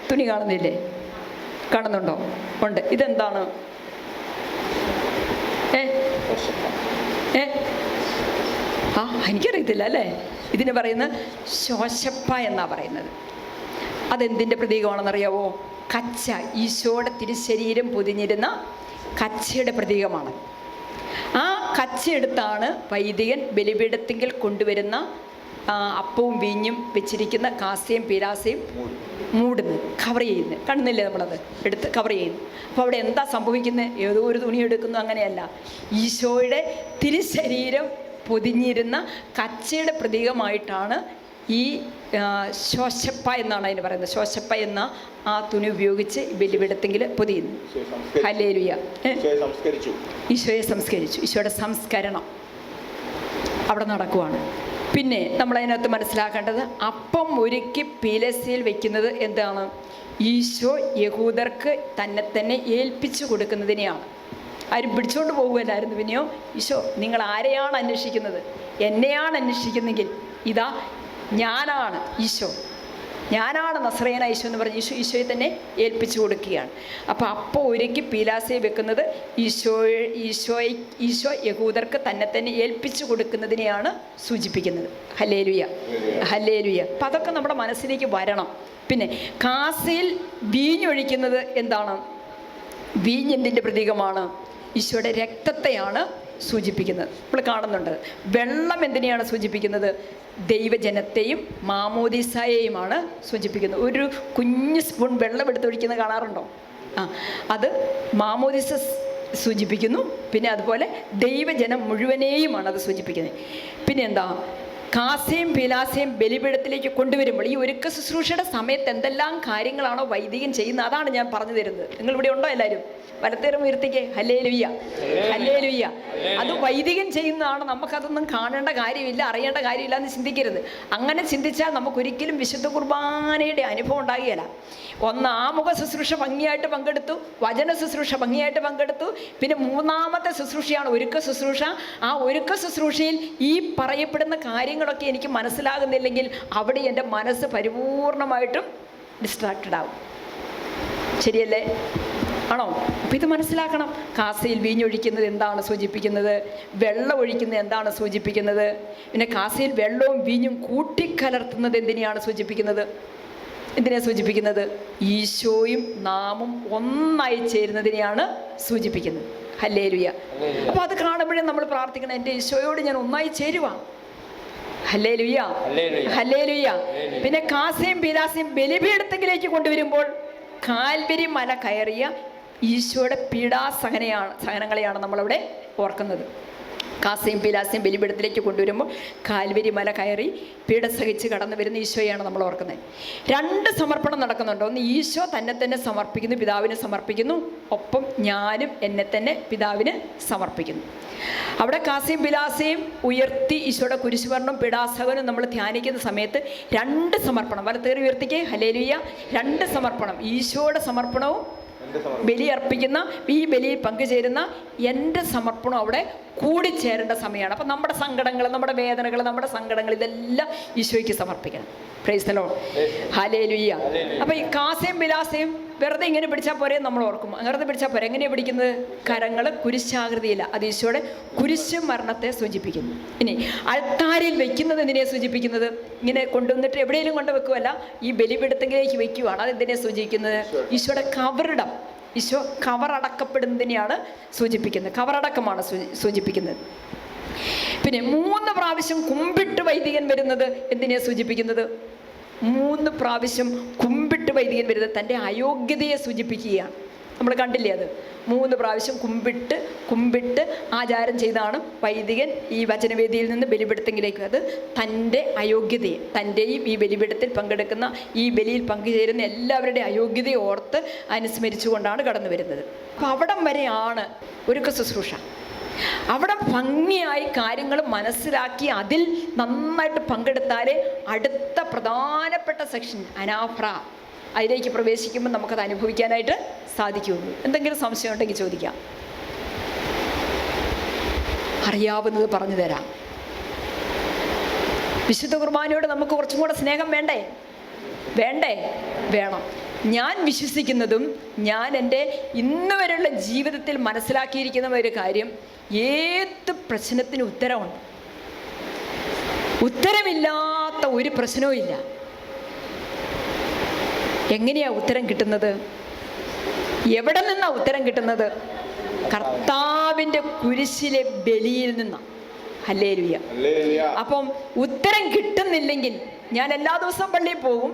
തുണി കാണുന്നില്ലേ? കാണുന്നുണ്ടോ? ഉണ്ട്. ഇതെന്താണ്? എനിക്കറിയത്തില്ല അല്ലേ. ഇതിന് പറയുന്നത് ശോശപ്പ എന്നാണ് പറയുന്നത്. അതെന്തിൻ്റെ പ്രതീകമാണെന്നറിയാവോ? കച്ച, ഈശോയുടെ തിരുശരീരം പൊതിഞ്ഞിരുന്ന കച്ചയുടെ പ്രതീകമാണ്. ആ കച്ച എടുത്താണ് വൈദികൻ ബലിപീഠത്തിങ്കിൽ കൊണ്ടുവരുന്ന അപ്പവും വീഞ്ഞും വെച്ചിരിക്കുന്ന കാസയും പീലാസയും മൂടുന്നത്, കവർ ചെയ്യുന്നത്. കാണുന്നില്ലേ? നമ്മളത് എടുത്ത് കവർ ചെയ്യുന്നു. അപ്പോൾ അവിടെ എന്താ സംഭവിക്കുന്നത്? ഏതോ ഒരു തുണി എടുക്കുന്നു, അങ്ങനെയല്ല. ഈശോയുടെ തിരുശരീരം പൊതിഞ്ഞിരുന്ന കച്ചയുടെ പ്രതീകമായിട്ടാണ് ഈ ശോശപ്പ എന്നാണ് അതിന് പറയുന്നത്. ശോശപ്പ എന്ന ആ തുണി ഉപയോഗിച്ച് ബലിപീഠത്തിൽ പൊതിയുന്നു. ഹല്ലേലൂയ. ഈശോയെ സംസ്കരിച്ചു. ഈശോയുടെ സംസ്കരണം അവിടെ നടക്കുവാണ്. പിന്നെ നമ്മളതിനകത്ത് മനസ്സിലാക്കേണ്ടത്, അപ്പം ഒരുക്കി പീലസയിൽ വെക്കുന്നത് എന്താണ്? ഈശോ യഹൂദർക്ക് തന്നെ ഏൽപ്പിച്ചു കൊടുക്കുന്നതിനെയാണ്. ആരും പിടിച്ചുകൊണ്ട് പോകുകയല്ലായിരുന്നു. പിന്നെയോ ഈശോ, നിങ്ങൾ ആരെയാണ് അന്വേഷിക്കുന്നത്? എന്നെയാണ് അന്വേഷിക്കുന്നെങ്കിൽ ഇതാ ഞാനാണ് ഈശോ, ഞാനാണ് നസ്രയനായ ഈശോ എന്ന് പറഞ്ഞ് ഈശോയെ തന്നെ ഏൽപ്പിച്ചു കൊടുക്കുകയാണ്. അപ്പോൾ ഒരുക്കി പീലാസയിൽ വെക്കുന്നത് ഈശോ യഹൂദർക്ക് തന്നെ ഏൽപ്പിച്ചു കൊടുക്കുന്നതിനെയാണ് സൂചിപ്പിക്കുന്നത്. Hallelujah, hallelujah. അപ്പം അതൊക്കെ നമ്മുടെ മനസ്സിലേക്ക് വരണം. പിന്നെ കാസയിൽ വീഞ്ഞൊഴിക്കുന്നത് എന്താണ്? വീഞ്ഞെന്തിൻ്റെ പ്രതീകമാണ്? ഈശോയുടെ രക്തത്തെയാണ് സൂചിപ്പിക്കുന്നത്. നമ്മൾ കാണുന്നുണ്ട്. വെള്ളം എന്തിനെയാണ് സൂചിപ്പിക്കുന്നത്? ദൈവജനത്തെയും മാമോദീസായെയുമാണ് സൂചിപ്പിക്കുന്നത്. ഒരു കുഞ്ഞു സ്പൂൺ വെള്ളം എടുത്തൊഴിക്കുന്നത് കാണാറുണ്ടോ? അത് മാമോദീസ സൂചിപ്പിക്കുന്നു. പിന്നെ അതുപോലെ ദൈവജനം മുഴുവനെയുമാണ് അത് സൂചിപ്പിക്കുന്നത്. പിന്നെ എന്താ? കാസയും പീലാസയും ബലിപീഠത്തിലേക്ക് കൊണ്ടുവരുമ്പോൾ ഈ ഒരുക്ക ശുശ്രൂഷയുടെ സമയത്ത് എന്തെല്ലാം കാര്യങ്ങളാണോ വൈദികൻ ചെയ്യുന്നത്, അതാണ് ഞാൻ പറഞ്ഞു തരുന്നത്. നിങ്ങളിവിടെ ഉണ്ടോ എല്ലാവരും? വലത്തേറും ഉയർത്തിക്കേ. Hallelujah, hallelujah. അത് വൈദികൻ ചെയ്യുന്നതാണ്. നമുക്കതൊന്നും കാണേണ്ട കാര്യമില്ല, അറിയേണ്ട കാര്യമില്ല എന്ന് ചിന്തിക്കരുത്. അങ്ങനെ ചിന്തിച്ചാൽ നമുക്കൊരിക്കലും വിശുദ്ധ കുർബാനയുടെ അനുഭവം ഉണ്ടാകുകയില്ല. ഒന്ന്, ആമുഖ ശുശ്രൂഷ ഭംഗിയായിട്ട് പങ്കെടുത്തു, വചന ശുശ്രൂഷ ഭംഗിയായിട്ട് പങ്കെടുത്തു. പിന്നെ മൂന്നാമത്തെ ശുശ്രൂഷയാണ് ഒരുക്ക ശുശ്രൂഷ. ആ ഒരുക്ക ശുശ്രൂഷയിൽ ഈ പറയപ്പെടുന്ന കാര്യങ്ങളൊക്കെ എനിക്ക് മനസ്സിലാകുന്നില്ലെങ്കിൽ അവിടെ എൻ്റെ മനസ്സ് പരിപൂർണമായിട്ടും ഡിസ്ട്രാക്റ്റഡ് ആവും. ശരിയല്ലേ? ആണോ? അപ്പം ഇത് മനസ്സിലാക്കണം. കാസയിൽ വീഞ്ഞൊഴിക്കുന്നത് എന്താണ് സൂചിപ്പിക്കുന്നത്? വെള്ളം ഒഴിക്കുന്നത് എന്താണ് സൂചിപ്പിക്കുന്നത്? പിന്നെ കാസയിൽ വെള്ളവും വീഞ്ഞും കൂട്ടിക്കലർത്തുന്നത് എന്തിനെയാണ് സൂചിപ്പിക്കുന്നത്? എന്തിനാണ് സൂചിപ്പിക്കുന്നത്? ഈശോയും നാമും ഒന്നായി ചേരുന്നതിനെയാണ് സൂചിപ്പിക്കുന്നത്. ഹല്ലേലൂയ. അപ്പോൾ അത് കാണുമ്പോഴേ നമ്മൾ പ്രാർത്ഥിക്കണം, എൻ്റെ ഈശോയോട് ഞാൻ ഒന്നായി ചേരുവാ. Hallelujah, hallelujah. പിന്നെ കാസയും പീലാസയും ബലിപീഠത്തിലേക്ക് കൊണ്ടുവരുമ്പോൾ കാൽവരി മല കയറിയ ഈശോയുടെ സഹനങ്ങളെയാണ് നമ്മളവിടെ ഓർക്കുന്നത്. കാസയും പീലാസയും ബലിപീഠത്തിലേക്ക് കൊണ്ടുവരുമ്പോൾ കാൽവരി മല കയറി പീഡ സഹിച്ച് കടന്നു വരുന്ന ഈശോയാണ് നമ്മൾ ഓർക്കുന്നത്. രണ്ട് സമർപ്പണം നടക്കുന്നുണ്ട്. ഒന്ന്, ഈശോ തന്നെ സമർപ്പിക്കുന്നു, പിതാവിന് സമർപ്പിക്കുന്നു. ഒപ്പം ഞാനും എന്നെ തന്നെ പിതാവിന് സമർപ്പിക്കുന്നു. അവിടെ കാസയും പീലാസയും ഉയർത്തി ഈശോയുടെ കുരിശുമരണവും പീഡാസഹനവും നമ്മൾ ധ്യാനിക്കുന്ന സമയത്ത് രണ്ട് സമർപ്പണം. വലത്തേറി ഉയർത്തിക്കേ. ഹല്ലേലൂയ. രണ്ട് സമർപ്പണം. ഈശോയുടെ സമർപ്പണവും ബലി അർപ്പിക്കുന്ന ഈ ബലിയിൽ പങ്കുചേരുന്ന എൻ്റെ സമർപ്പണം അവിടെ കൂടിച്ചേരേണ്ട സമയമാണ്. അപ്പം നമ്മുടെ സങ്കടങ്ങൾ, നമ്മുടെ വേദനകൾ, നമ്മുടെ സങ്കടങ്ങൾ ഇതെല്ലാം ഈശോയ്ക്ക് സമർപ്പിക്കണം. Price the Lord. ഹല്ലേലൂയ. അപ്പം ഈ കാസയും പീലാസയും വെറുതെ ഇങ്ങനെ പിടിച്ചാൽ പോരെ നമ്മൾ ഓർക്കും. വെറുതെ പിടിച്ചാൽ പോരെ. എങ്ങനെയാണ് പിടിക്കുന്നത്? കരങ്ങൾ കുരിശാകൃതിയില്ല. അത് ഈശോയുടെ കുരിശ് മരണത്തെ സൂചിപ്പിക്കുന്നു. ഇനി അൾത്താരിൽ വെക്കുന്നത് എന്തിനെയാണ് സൂചിപ്പിക്കുന്നത്? ഇങ്ങനെ കൊണ്ടുവന്നിട്ട് എവിടെയെങ്കിലും കൊണ്ട് വെക്കുമല്ല, ഈ ബലിപീഠത്തിലേക്ക് വെക്കുകയാണ്. അതെന്തിനെ സൂചിപ്പിക്കുന്നത്? ഈശോയുടെ കവറിടം, ഈശോ കവറടക്കപ്പെടുന്നതിനെയാണ് സൂചിപ്പിക്കുന്നത്. കവറടക്കമാണ് സൂചിപ്പിക്കുന്നത്. പിന്നെ 3 പ്രാവശ്യം കുമ്പിട്ട് വൈദികൻ വരുന്നത് എന്തിനെയാണ് സൂചിപ്പിക്കുന്നത്? 3 പ്രാവശ്യം കുമ്പിട്ട് വൈദികൻ വരുന്നത് തൻ്റെ അയോഗ്യതയെ സൂചിപ്പിക്കുകയാണ്. നമ്മൾ കണ്ടില്ലേ അത്? 3 പ്രാവശ്യം കുമ്പിട്ട് ആചാരം ചെയ്താണ് വൈദികൻ ഈ വചനവേദിയിൽ നിന്ന് ബലിപീഠത്തിലേക്ക്, അത് തൻ്റെ അയോഗ്യതയെ, തൻ്റെയും ഈ ബലിപീഠത്തിൽ പങ്കെടുക്കുന്ന ഈ ബലിയിൽ പങ്കുചേരുന്ന എല്ലാവരുടെയും അയോഗ്യതയെ ഓർത്ത് അനുസ്മരിച്ചുകൊണ്ടാണ് കടന്നു വരുന്നത്. അപ്പം അവിടം വരെയാണ് ഒരുക്ക ശുശ്രൂഷ. അവിടെ ഭംഗിയായി കാര്യങ്ങൾ മനസ്സിലാക്കി അതിൽ നന്നായിട്ട് പങ്കെടുത്താലേ അടുത്ത പ്രധാനപ്പെട്ട സെക്ഷൻ അനാഫ്ര, അതിലേക്ക് പ്രവേശിക്കുമ്പോൾ നമുക്കത് അനുഭവിക്കാനായിട്ട് സാധിക്കുകയുള്ളൂ. എന്തെങ്കിലും സംശയം ഉണ്ടെങ്കിൽ ചോദിക്കാം, അറിയാവുന്നത് പറഞ്ഞു തരാം. വിശുദ്ധ കുർബാനയോട് നമുക്ക് കുറച്ചും കൂടെ സ്നേഹം വേണ്ടേ? വേണം. ഞാൻ വിശ്വസിക്കുന്നതും ഞാൻ എൻ്റെ ഇന്ന് വരെയുള്ള ജീവിതത്തിൽ മനസ്സിലാക്കിയിരിക്കുന്ന ഒരു കാര്യം, ഏത് പ്രശ്നത്തിന് ഉത്തരമുണ്ട്. ഉത്തരമില്ലാത്ത ഒരു പ്രശ്നവും ഇല്ല. എങ്ങനെയാ ഉത്തരം കിട്ടുന്നത്? എവിടെ നിന്നാ ഉത്തരം കിട്ടുന്നത്? കർത്താവിൻ്റെ കുരിശിലെ ബലിയിൽ നിന്നാണ്. ഹല്ലേലൂയ. അപ്പം ഉത്തരം കിട്ടുന്നില്ലെങ്കിൽ, ഞാൻ എല്ലാ ദിവസവും പള്ളിയിൽ പോകും.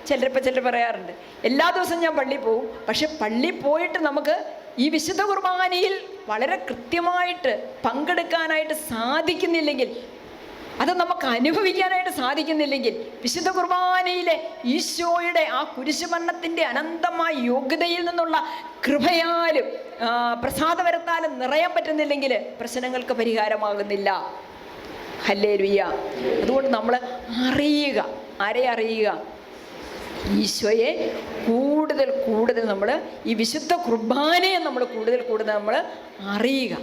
ചിലർ പറയാറുണ്ട് എല്ലാ ദിവസവും ഞാൻ പള്ളിയിൽ പോകും, പക്ഷെ പള്ളിയിൽ പോയിട്ട് നമുക്ക് ഈ വിശുദ്ധ കുർബാനയിൽ വളരെ കൃത്യമായിട്ട് പങ്കെടുക്കാനായിട്ട് സാധിക്കുന്നില്ലെങ്കിൽ, അത് നമുക്ക് അനുഭവിക്കാനായിട്ട് സാധിക്കുന്നില്ലെങ്കിൽ, വിശുദ്ധ കുർബാനയിലെ ഈശോയുടെ ആ കുരിശുമരണത്തിൻ്റെ അനന്തമായ യോഗ്യതയിൽ നിന്നുള്ള കൃപയാലും പ്രസാദവരത്താലും നിറയാൻ പറ്റുന്നില്ലെങ്കിൽ പ്രശ്നങ്ങൾക്ക് പരിഹാരമാകുന്നില്ല. ഹല്ലേലൂയ. അതുകൊണ്ട് നമ്മൾ അറിയുക, ആരെ അറിയുക? ഈശോയെ കൂടുതൽ നമ്മൾ ഈ വിശുദ്ധ കുർബാനയെ നമ്മൾ കൂടുതൽ നമ്മൾ അറിയുക.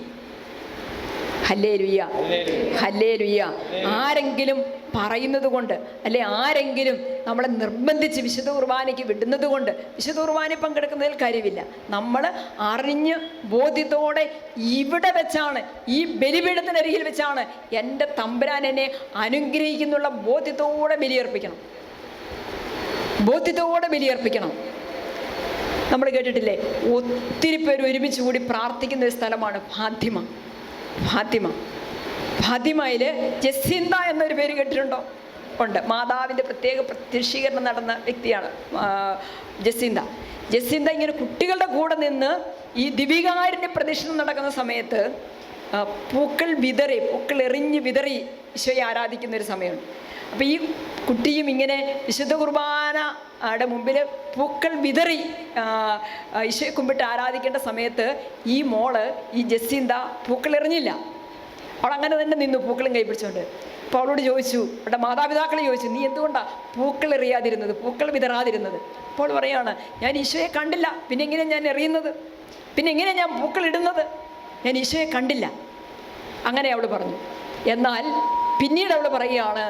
Hallelujah, hallelujah. ആരെങ്കിലും പറയുന്നത് കൊണ്ട്, അല്ലെ ആരെങ്കിലും നമ്മളെ നിർബന്ധിച്ച് വിശുദ്ധ കുർബാനയ്ക്ക് വിടുന്നത് കൊണ്ട് വിശുദ്ധ കുർബാനയിൽ പങ്കെടുക്കുന്നതിൽ കാര്യമില്ല. നമ്മൾ അറിഞ്ഞ് ബോധ്യത്തോടെ ഇവിടെ വെച്ചാണ്, ഈ ബലിപീഠത്തിനരികിൽ വെച്ചാണ് എൻ്റെ തമ്പുരാൻ എന്നെ അനുഗ്രഹിക്കുന്നുള്ള ബോധ്യത്തോടെ ബലിയർപ്പിക്കണം. നമ്മൾ കേട്ടിട്ടില്ലേ, ഒത്തിരി പേര് ഒരുമിച്ച് കൂടി പ്രാർത്ഥിക്കുന്ന ഒരു സ്ഥലമാണ് ഫാത്തിമയിൽ ജസീന്ത എന്നൊരു പേര് കേട്ടിട്ടുണ്ടോ? ഉണ്ട്. മാതാവിൻ്റെ പ്രത്യേക പ്രത്യക്ഷീകരണം നടന്ന വ്യക്തിയാണ് ജസീന്ത. ഇങ്ങനെ കുട്ടികളുടെ കൂടെ നിന്ന് ഈ ദിവികാരൻ്റെ പ്രദക്ഷിണം നടക്കുന്ന സമയത്ത് പൂക്കൾ എറിഞ്ഞ് വിതറി ഈശോയെ ആരാധിക്കുന്ന ഒരു സമയമുണ്ട്. അപ്പം ഈ കുട്ടിയും ഇങ്ങനെ വിശുദ്ധ കുർബാനയുടെ മുമ്പിൽ പൂക്കൾ വിതറി ഈശോയെ കുമ്പിട്ട് ആരാധിക്കേണ്ട സമയത്ത് ഈ ജസീന്ത പൂക്കൾ എറിഞ്ഞില്ല. അവൾ അങ്ങനെ തന്നെ നിന്നു, പൂക്കളും കൈപിടിച്ചുകൊണ്ട്. അപ്പോൾ അവളോട് ചോദിച്ചു, അവളുടെ മാതാപിതാക്കളെ ചോദിച്ചു, നീ എന്തുകൊണ്ടാണ് പൂക്കൾ എറിയാതിരുന്നത്, പൂക്കൾ വിതറാതിരുന്നത്? അപ്പോൾ പറയാണ്, ഞാൻ ഈശോയെ കണ്ടില്ല, പിന്നെ എങ്ങനെയാണ് ഞാൻ എറിയുന്നത്, പിന്നെ എങ്ങനെയാണ് ഞാൻ പൂക്കൾ ഇടുന്നത്? ഞാൻ ഈശോയെ കണ്ടില്ല. അങ്ങനെ അവൾ പറഞ്ഞു. എന്നാൽ പിന്നീട് അവൾ പറയുകയാണ്,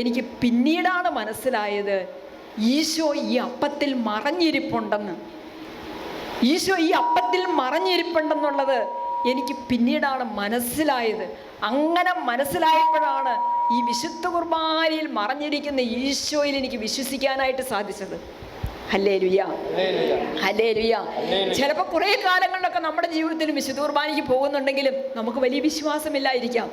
എനിക്ക് പിന്നീടാണ് മനസ്സിലായത് ഈശോ ഈ അപ്പത്തിൽ മറഞ്ഞിരിപ്പുണ്ടെന്നുള്ളത് എനിക്ക് പിന്നീടാണ് മനസ്സിലായത്. അങ്ങനെ മനസ്സിലായപ്പോഴാണ് ഈ വിശുദ്ധ കുർബാനയിൽ മറഞ്ഞിരിക്കുന്ന ഈശോയിൽ എനിക്ക് വിശ്വസിക്കാനായിട്ട് സാധിച്ചത്. Hallelujah, hallelujah. ചിലപ്പോൾ കുറേ കാലങ്ങളിലൊക്കെ നമ്മുടെ ജീവിതത്തിൽ വിശുദ്ധ കുർബാനയ്ക്ക് പോകുന്നുണ്ടെങ്കിലും നമുക്ക് വലിയ വിശ്വാസമില്ലായിരിക്കാം.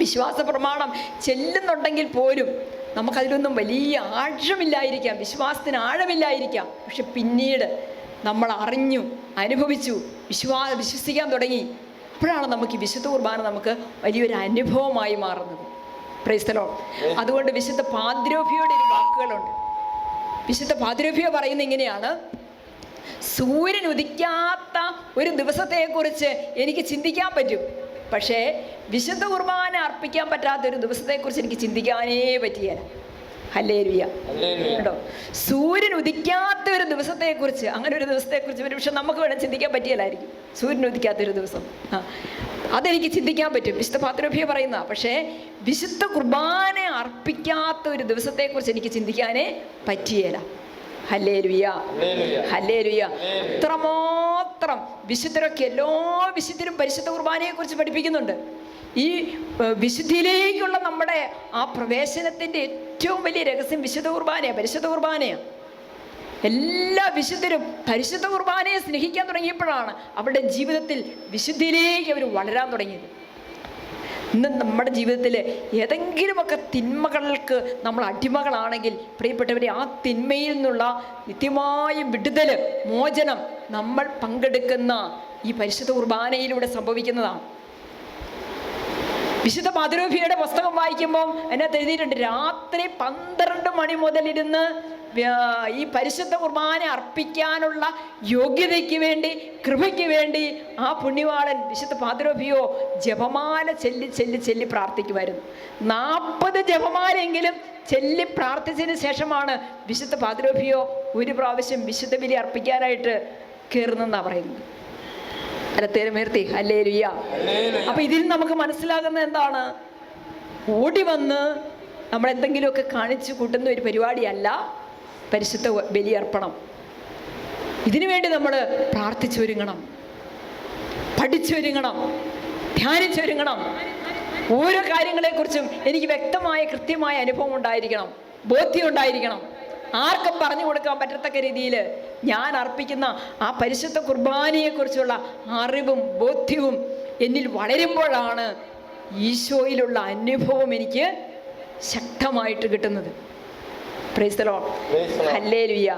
വിശ്വാസ പ്രമാണം ചെല്ലുന്നുണ്ടെങ്കിൽ പോലും നമുക്കതിലൊന്നും വലിയ ആഴമില്ലായിരിക്കാം, വിശ്വാസത്തിന് ആഴമില്ലായിരിക്കാം. പക്ഷെ പിന്നീട് നമ്മൾ അറിഞ്ഞു, അനുഭവിച്ചു, വിശ്വസിക്കാൻ തുടങ്ങി. അപ്പോഴാണ് നമുക്ക് ഈ വിശുദ്ധ കുർബാന നമുക്ക് വലിയൊരു അനുഭവമായി മാറുന്നത്. Price the Lord. അതുകൊണ്ട് വിശുദ്ധ പാദ്രോഫിയോടെ ഒരു വാക്കുകളുണ്ട്. വിശുദ്ധ പാദ്രോഫിയോ പറയുന്നത് ഇങ്ങനെയാണ്: സൂര്യൻ ഉദിക്കാത്ത ഒരു ദിവസത്തെക്കുറിച്ച് എനിക്ക് ചിന്തിക്കാൻ പറ്റും, പക്ഷേ വിശുദ്ധ കുർബാന അർപ്പിക്കാൻ പറ്റാത്തൊരു ദിവസത്തെക്കുറിച്ച് എനിക്ക് ചിന്തിക്കാനേ പറ്റിയല്ല. ഹല്ലേലൂയ. കേട്ടോ, സൂര്യൻ ഉദിക്കാത്ത ഒരു ദിവസത്തെക്കുറിച്ച്, അങ്ങനെ ഒരു ദിവസത്തെക്കുറിച്ച് ഒരു പക്ഷെ നമുക്ക് വേണം ചിന്തിക്കാൻ പറ്റിയല്ലായിരിക്കും. സൂര്യൻ ഉദിക്കാത്തൊരു ദിവസം, അതെനിക്ക് ചിന്തിക്കാൻ പറ്റും, വിശുദ്ധ പാത്രോഫിയ പറയുന്ന. പക്ഷേ വിശുദ്ധ കുർബാന അർപ്പിക്കാത്ത ഒരു ദിവസത്തെക്കുറിച്ച് എനിക്ക് ചിന്തിക്കാനേ പറ്റിയല്ല. Hallelujah, hallelujah. അത്രമാത്രം വിശുദ്ധരൊക്കെ, എല്ലാ വിശുദ്ധരും പരിശുദ്ധ കുർബാനയെക്കുറിച്ച് പഠിപ്പിക്കുന്നുണ്ട്. ഈ വിശുദ്ധിയിലേക്കുള്ള നമ്മുടെ ആ പ്രവേശനത്തിൻ്റെ ഏറ്റവും വലിയ രഹസ്യം വിശുദ്ധ കുർബാനയാണ്, പരിശുദ്ധ കുർബാനയാണ്. എല്ലാ വിശുദ്ധരും പരിശുദ്ധ കുർബാനയെ സ്നേഹിക്കാൻ തുടങ്ങിയപ്പോഴാണ് അവരുടെ ജീവിതത്തിൽ വിശുദ്ധിയിലേക്ക് അവർ വളരാൻ തുടങ്ങിയത്. ഇന്ന് നമ്മുടെ ജീവിതത്തിൽ ഏതെങ്കിലുമൊക്കെ തിന്മകൾക്ക് നമ്മൾ അടിമകളാണെങ്കിൽ പ്രിയപ്പെട്ടവരെ, ആ തിന്മയിൽ നിന്നുള്ള നിത്യമായ വിടുതൽ, മോചനം നമ്മൾ പങ്കെടുക്കുന്ന ഈ പരിശുദ്ധ കുർബാനയിലൂടെ സംഭവിക്കുന്നതാണ്. വിശുദ്ധ പൗത്രോഫിയുടെ പുസ്തകം വായിക്കുമ്പോൾ അതിനകത്ത് എഴുതിയിട്ടുണ്ട്, രാത്രി 12 മണി മുതലിരുന്ന് ഈ പരിശുദ്ധ കുർബാന അർപ്പിക്കാനുള്ള യോഗ്യതയ്ക്ക് വേണ്ടി, കൃപയ്ക്ക് വേണ്ടി ആ പുണ്യവാളൻ വിശുദ്ധ പൗത്രോഫിയോ ജപമാല ചൊല്ലി പ്രാർത്ഥിക്കുമായിരുന്നു. 40 ജപമാലെങ്കിലും ചൊല്ലി പ്രാർത്ഥിച്ചതിന് ശേഷമാണ് വിശുദ്ധ പൗത്രോഫിയോ ഒരു പ്രാവശ്യം വിശുദ്ധ ബലി അർപ്പിക്കാനായിട്ട് കയറുന്നെന്നാണ് പറയുന്നത്. അലത്തേരുമേർത്തി ഹല്ലേലൂയ. അപ്പൊ ഇതിൽ നമുക്ക് മനസ്സിലാകുന്നത് എന്താണ്? ഓടി വന്ന് നമ്മൾ എന്തെങ്കിലുമൊക്കെ കാണിച്ചു കൂട്ടുന്ന ഒരു പരിപാടിയല്ല പരിശുദ്ധ ബലിയർപ്പണം. ഇതിനു വേണ്ടി നമ്മൾ പ്രാർത്ഥിച്ചൊരുങ്ങണം, പഠിച്ചൊരുങ്ങണം, ധ്യാനിച്ചൊരുങ്ങണം. ഓരോ കാര്യങ്ങളെക്കുറിച്ചും എനിക്ക് വ്യക്തമായ കൃത്യമായ അനുഭവം ഉണ്ടായിരിക്കണം, ബോധ്യം ഉണ്ടായിരിക്കണം. ആർക്കും പറഞ്ഞു കൊടുക്കാൻ പറ്റത്തക്ക രീതിയിൽ ഞാൻ അർപ്പിക്കുന്ന ആ പരിശുദ്ധ കുർബാനയെക്കുറിച്ചുള്ള അറിവും ബോധ്യവും എന്നിൽ വളരുമ്പോഴാണ് ഈശോയിലുള്ള അനുഭവം എനിക്ക് ശക്തമായിട്ട് കിട്ടുന്നത്. Price the Lord. Hallelujah,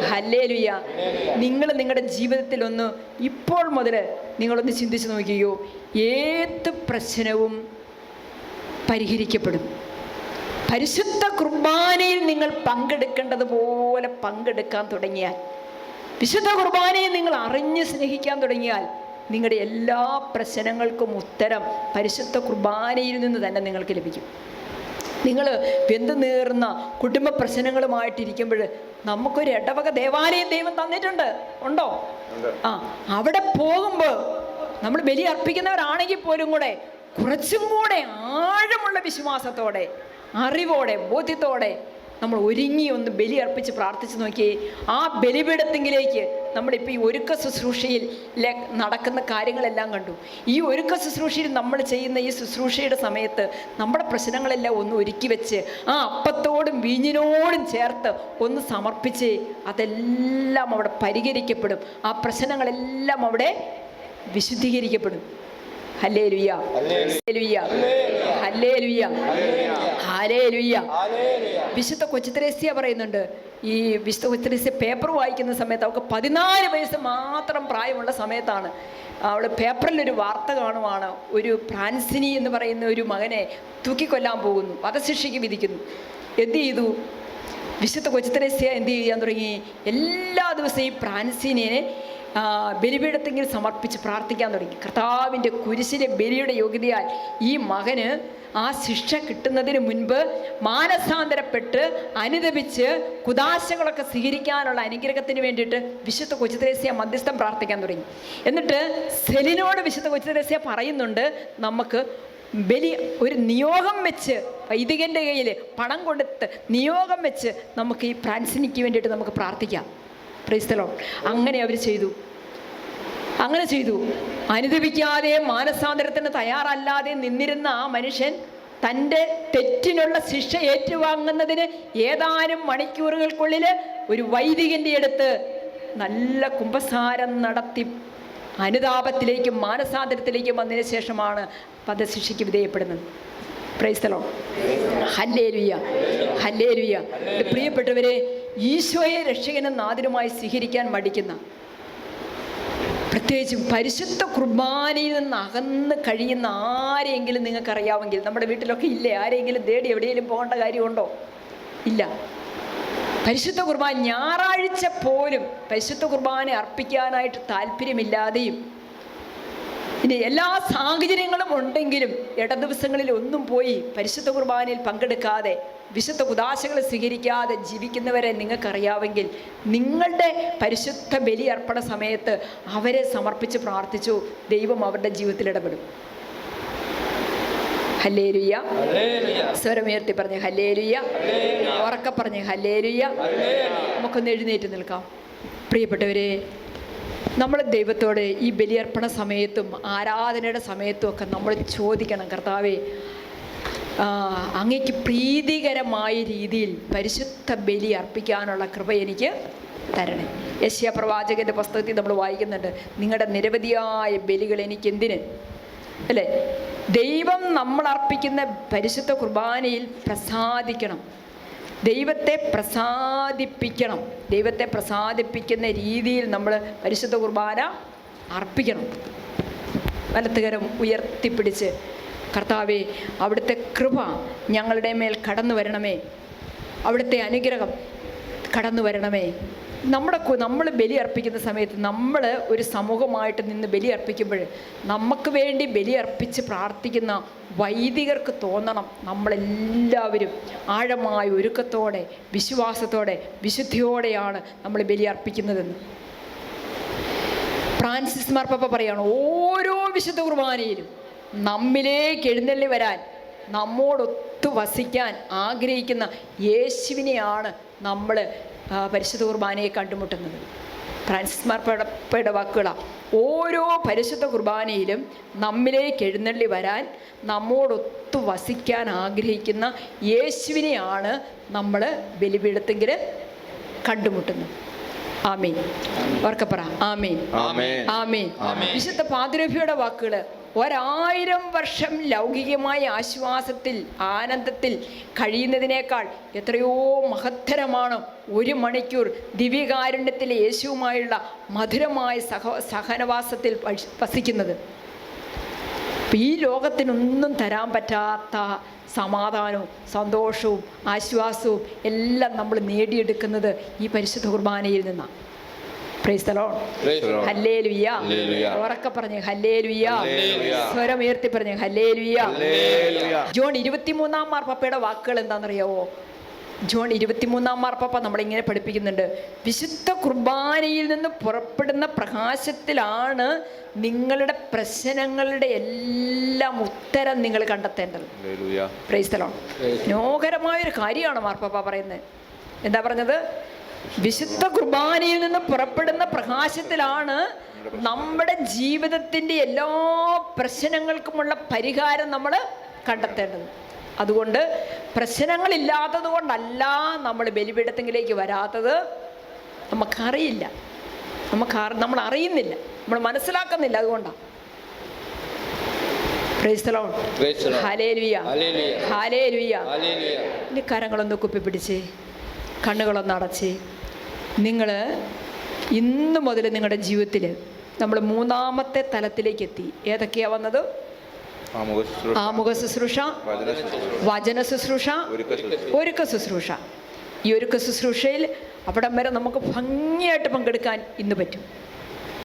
hallelujah. നിങ്ങൾ നിങ്ങളുടെ ജീവിതത്തിൽ ഒന്ന് ഇപ്പോൾ മുതൽ നിങ്ങളൊന്ന് ചിന്തിച്ച് നോക്കിയോ, ഏത് പ്രശ്നവും പരിഹരിക്കപ്പെടും. പരിശുദ്ധ കുർബാനയിൽ നിങ്ങൾ പങ്കെടുക്കേണ്ടതുപോലെ പങ്കെടുക്കാൻ തുടങ്ങിയാൽ, വിശുദ്ധ കുർബാനയെ നിങ്ങൾ അറിഞ്ഞ് സ്നേഹിക്കാൻ തുടങ്ങിയാൽ, നിങ്ങളുടെ എല്ലാ പ്രശ്നങ്ങൾക്കും ഉത്തരം പരിശുദ്ധ കുർബാനയിൽ നിന്ന് തന്നെ നിങ്ങൾക്ക് ലഭിക്കും. നിങ്ങൾ വെന്തു നീറുന്ന കുടുംബ പ്രശ്നങ്ങളുമായിട്ടിരിക്കുമ്പോൾ നമുക്കൊരു ഇടവക ദേവാലയം ദൈവം തന്നിട്ടുണ്ട്, ഉണ്ടോ? അവിടെ പോകുമ്പോൾ നമ്മൾ ബലി അർപ്പിക്കുന്നവരാണെങ്കിൽ പോലും കൂടെ കുറച്ചും കൂടെ ആഴമുള്ള വിശ്വാസത്തോടെ, അറിവോടെ, ബോധ്യത്തോടെ നമ്മൾ ഒരുങ്ങി ഒന്ന് ബലി അർപ്പിച്ച് പ്രാർത്ഥിച്ച് നോക്കി. ആ ബലിപീഠത്തിങ്കിലേക്ക് നമ്മളിപ്പോൾ ഈ ഒരുക്ക ശുശ്രൂഷയിൽ നടക്കുന്ന കാര്യങ്ങളെല്ലാം കണ്ടു. ഈ ഒരുക്ക ശുശ്രൂഷയിൽ നമ്മൾ ചെയ്യുന്ന ഈ ശുശ്രൂഷയുടെ സമയത്ത് നമ്മുടെ പ്രശ്നങ്ങളെല്ലാം ഒന്ന് ഒരുക്കി വെച്ച് ആ അപ്പത്തോടും വീഞ്ഞിനോടും ചേർത്ത് ഒന്ന് സമർപ്പിച്ച് അതെല്ലാം അവിടെ പരിഹരിക്കപ്പെടും. ആ പ്രശ്നങ്ങളെല്ലാം അവിടെ വിശുദ്ധീകരിക്കപ്പെടും. Hallelujah, hallelujah, hallelujah, hallelujah. വിശുദ്ധ കൊച്ചുത്രേസ്യ പറയുന്നുണ്ട്, ഈ വിശുദ്ധ കൊച്ചുത്രേസ്യ പേപ്പർ വായിക്കുന്ന സമയത്ത് അവൾക്ക് 14 വയസ്സ് മാത്രം പ്രായമുള്ള സമയത്താണ് അവൾ പേപ്പറിലൊരു വാർത്ത കാണുവാണ്, ഒരു ഫ്രാൻസിനി എന്ന് പറയുന്ന ഒരു മകനെ തൂക്കിക്കൊല്ലാൻ പോകുന്നു, വധശിക്ഷയ്ക്ക് വിധിക്കുന്നു. എന്ത് ചെയ്തു? വിശുദ്ധ കൊച്ചുത്രേസ്യ എന്ത് ചെയ്യാൻ തുടങ്ങി? എല്ലാ ദിവസവും ഈ ഫ്രാൻസിനെ ബലിപീഠത്തെങ്കിൽ സമർപ്പിച്ച് പ്രാർത്ഥിക്കാൻ തുടങ്ങി. കർത്താവിൻ്റെ കുരിശിലെ ബലിയുടെ യോഗ്യതയാൽ ഈ മകന് ആ ശിക്ഷ കിട്ടുന്നതിന് മുൻപ് മാനസാന്തരപ്പെട്ട് അനുദപിച്ച് കുദാശകളൊക്കെ സ്വീകരിക്കാനുള്ള അനുഗ്രഹത്തിന് വേണ്ടിയിട്ട് വിശുദ്ധ കൊച്ചുത്രേസ്യ മധ്യസ്ഥം പ്രാർത്ഥിക്കാൻ തുടങ്ങി. എന്നിട്ട് സെലിനോട് വിശുദ്ധ കൊച്ചുത്രേസ്യ പറയുന്നുണ്ട്, നമുക്ക് ബലി ഒരു നിയോഗം വെച്ച്, വൈദികൻ്റെ കയ്യിൽ പണം കൊടുത്ത് നിയോഗം വെച്ച് നമുക്ക് ഈ ഫ്രാൻസിനിക്ക് വേണ്ടിയിട്ട് നമുക്ക് പ്രാർത്ഥിക്കാം. Price the Lord. അങ്ങനെ അവർ ചെയ്തു. അങ്ങനെ ചെയ്തു. അനുദപിക്കാതെ മാനസാന്തരത്തിന് തയ്യാറല്ലാതെ നിന്നിരുന്ന ആ മനുഷ്യൻ തൻ്റെ തെറ്റിനുള്ള ശിക്ഷ ഏറ്റുവാങ്ങുന്നതിന് ഏതാനും മണിക്കൂറുകൾക്കുള്ളിൽ ഒരു വൈദികൻ്റെ അടുത്ത് നല്ല കുമ്പസാരം നടത്തി അനുതാപത്തിലേക്കും മാനസാന്തരത്തിലേക്കും വന്നതിന് ശേഷമാണ് വധശിക്ഷയ്ക്ക് വിധേയപ്പെടുന്നത്. Praise the Lord. Hallelujah, hallelujah. പ്രിയപ്പെട്ടവരെ, ഈശോയെ രക്ഷകനും നാഥനുമായി സ്വീകരിക്കാൻ മടിക്കുന്ന, പ്രത്യേകിച്ചും പരിശുദ്ധ കുർബാനയിൽ നിന്ന് അകന്ന് കഴിയുന്ന ആരെങ്കിലും നിങ്ങൾക്കറിയാമെങ്കിൽ, നമ്മുടെ വീട്ടിലൊക്കെ ഇല്ലേ ആരെങ്കിലും തേടി എവിടെയെങ്കിലും പോകേണ്ട കാര്യമുണ്ടോ? ഇല്ല. പരിശുദ്ധ കുർബാന ഞായറാഴ്ച പോലും പരിശുദ്ധ കുർബാന അർപ്പിക്കാനായിട്ട് താല്പര്യമില്ലാതെയും, ഇനി എല്ലാ സാഹചര്യങ്ങളും ഉണ്ടെങ്കിലും ഇടദിവസങ്ങളിൽ ഒന്നും പോയി പരിശുദ്ധ കുർബാനയിൽ പങ്കെടുക്കാതെ വിശുദ്ധ കുദാശകൾ സ്വീകരിക്കാതെ ജീവിക്കുന്നവരെ നിങ്ങൾക്കറിയാമെങ്കിൽ, നിങ്ങളുടെ പരിശുദ്ധ ബലി അർപ്പണ സമയത്ത് അവരെ സമർപ്പിച്ച് പ്രാർത്ഥിച്ചു, ദൈവം അവരുടെ ജീവിതത്തിൽ ഇടപെടും. ഹല്ലേലൂയ. സ്വരമുയർത്തി പറഞ്ഞ് ഹല്ലേലൂയ, ഉറക്കെ പറഞ്ഞ് ഹല്ലേലൂയ. നമുക്കൊന്ന് എഴുന്നേറ്റ് നിൽക്കാം. പ്രിയപ്പെട്ടവരെ, നമ്മൾ ദൈവത്തോട് ഈ ബലിയർപ്പണ സമയത്തും ആരാധനയുടെ സമയത്തും ഒക്കെ നമ്മൾ ചോദിക്കണം, കർത്താവേ, അങ്ങേക്ക് പ്രീതികരമായ രീതിയിൽ പരിശുദ്ധ ബലി അർപ്പിക്കാനുള്ള കൃപ എനിക്ക് തരണേ. യെശയ്യാ പ്രവാചകൻ്റെ പുസ്തകത്തിൽ നമ്മൾ വായിക്കുന്നുണ്ട്, നിങ്ങളുടെ നിരവധിയായ ബലികൾ എനിക്ക് എന്തിന്, അല്ലേ? ദൈവം നമ്മൾ അർപ്പിക്കുന്ന പരിശുദ്ധ കുർബാനയിൽ പ്രസാദിക്കണം. ദൈവത്തെ പ്രസാദിപ്പിക്കണം. ദൈവത്തെ പ്രസാദിപ്പിക്കുന്ന രീതിയിൽ നമ്മൾ പരിശുദ്ധ കുർബാന അർപ്പിക്കണം. വലത്തുകരം ഉയർത്തിപ്പിടിച്ച്, കർത്താവേ, അവിടുത്തെ കൃപ ഞങ്ങളുടെ മേൽ കടന്നു വരണമേ, അവിടുത്തെ അനുഗ്രഹം കടന്നു വരണമേ. നമ്മൾ ബലി അർപ്പിക്കുന്ന സമയത്ത് നമ്മൾ ഒരു സമൂഹമായിട്ട് നിന്ന് ബലി അർപ്പിക്കുമ്പോൾ നമുക്ക് വേണ്ടി ബലി അർപ്പിച്ച് പ്രാർത്ഥിക്കുന്ന വൈദികർക്ക് തോന്നണം നമ്മളെല്ലാവരും ആഴമായ ഒരുക്കത്തോടെ, വിശ്വാസത്തോടെ, വിശുദ്ധിയോടെയാണ് നമ്മൾ ബലി അർപ്പിക്കുന്നതെന്ന്. ഫ്രാൻസിസ് മാർപ്പാപ്പ പറയുകയാണ്, ഓരോ വിശുദ്ധ കുർബാനയിലും നമ്മിലേക്ക് എഴുന്നള്ളി വരാൻ, നമ്മോടൊത്തു വസിക്കാൻ ആഗ്രഹിക്കുന്ന യേശുവിനെയാണ് നമ്മൾ പരിശുദ്ധ കുർബാനയെ കണ്ടുമുട്ടുന്നത്. ഫ്രാൻസിസ് മാർപ്പാപ്പയുടെ വാക്കുകളാണ്, ഓരോ പരിശുദ്ധ കുർബാനയിലും നമ്മിലേക്ക് എഴുന്നള്ളി വരാൻ, നമ്മോടൊത്തു വസിക്കാൻ ആഗ്രഹിക്കുന്ന യേശുവിനെയാണ് നമ്മൾ ബലിപീഠത്തെങ്കിൽ കണ്ടുമുട്ടുന്നത്. ആമീൻ. ഓർക്കപ്പറ. ആമീൻ, ആമീൻ. വിശുദ്ധ പാതിരഫിയുടെ വാക്കുകൾ, 1000 വർഷം ലൗകികമായ ആശ്വാസത്തിൽ, ആനന്ദത്തിൽ കഴിയുന്നതിനേക്കാൾ എത്രയോ മഹത്തരമാണ് 1 മണിക്കൂർ ദിവ്യകാരുണ്യത്തിലെ യേശുവുമായുള്ള മധുരമായ സഹനവാസത്തിൽ വസിക്കുന്നത്. ഈ ലോകത്തിനൊന്നും തരാൻ പറ്റാത്ത സമാധാനവും സന്തോഷവും ആശ്വാസവും എല്ലാം നമ്മൾ നേടിയെടുക്കുന്നത് ഈ പരിശുദ്ധ കുർബാനയിൽ നിന്നാണ്. Price the Lord. ഹല്ലേലൂയ. ഉറക്കെ പറഞ്ഞേ ഹല്ലേലൂയ. സ്വരം ഉയർത്തി പറഞ്ഞേ ഹല്ലേലൂയ. ജോൺ 23 മാർപ്പാപ്പയുടെ വാക്കുകൾ എന്താണെന്നറിയാവോ? ജോൺ 23 മാർപ്പാപ്പ നമ്മളിങ്ങനെ പഠിപ്പിക്കുന്നുണ്ട്, വിശുദ്ധ കുർബാനയിൽ നിന്ന് പുറപ്പെടുന്ന പ്രകാശത്തിലാണ് നിങ്ങളുടെ പ്രശ്നങ്ങളുടെ എല്ലാം ഉത്തരം നിങ്ങൾ കണ്ടെത്തേണ്ടത്. Price the Lord. മനോഹരമായൊരു കാര്യമാണ് മാർപ്പാപ്പ പറയുന്നത്. എന്താ പറഞ്ഞത്? വിശുദ്ധ കുർബാനയിൽ നിന്ന് പുറപ്പെടുന്ന പ്രകാശത്തിലാണ് നമ്മുടെ ജീവിതത്തിൻ്റെ എല്ലാ പ്രശ്നങ്ങൾക്കുമുള്ള പരിഹാരം നമ്മൾ കണ്ടെത്തേണ്ടത്. അതുകൊണ്ട് പ്രശ്നങ്ങളില്ലാത്തത് കൊണ്ടല്ല നമ്മൾ ബലിപീഠത്തിലേക്ക് വരാത്തത്. നമുക്കറിയില്ല, നമ്മൾ അറിയുന്നില്ല, നമ്മൾ മനസ്സിലാക്കുന്നില്ല. അതുകൊണ്ടാണ്. Price the Lord. Hallelujah, hallelujah. ഇനി കരങ്ങളൊന്ന് കുപ്പിപ്പിടിച്ച്, കണ്ണുകളൊന്ന് അടച്ച്, നിങ്ങൾ ഇന്ന് മുതൽ നിങ്ങളുടെ ജീവിതത്തിൽ നമ്മൾ 3ാമത്തെ തലത്തിലേക്ക് എത്തി. ഏതൊക്കെയാണ് വന്നത്? ആമുഖ ശുശ്രൂഷ, വചന ശുശ്രൂഷ, ഒരുക്ക ശുശ്രൂഷ. ഈ ഒരുക്ക ശുശ്രൂഷയിൽ അവിടം വരെ നമുക്ക് ഭംഗിയായിട്ട് പങ്കെടുക്കാൻ ഇന്ന് പറ്റും.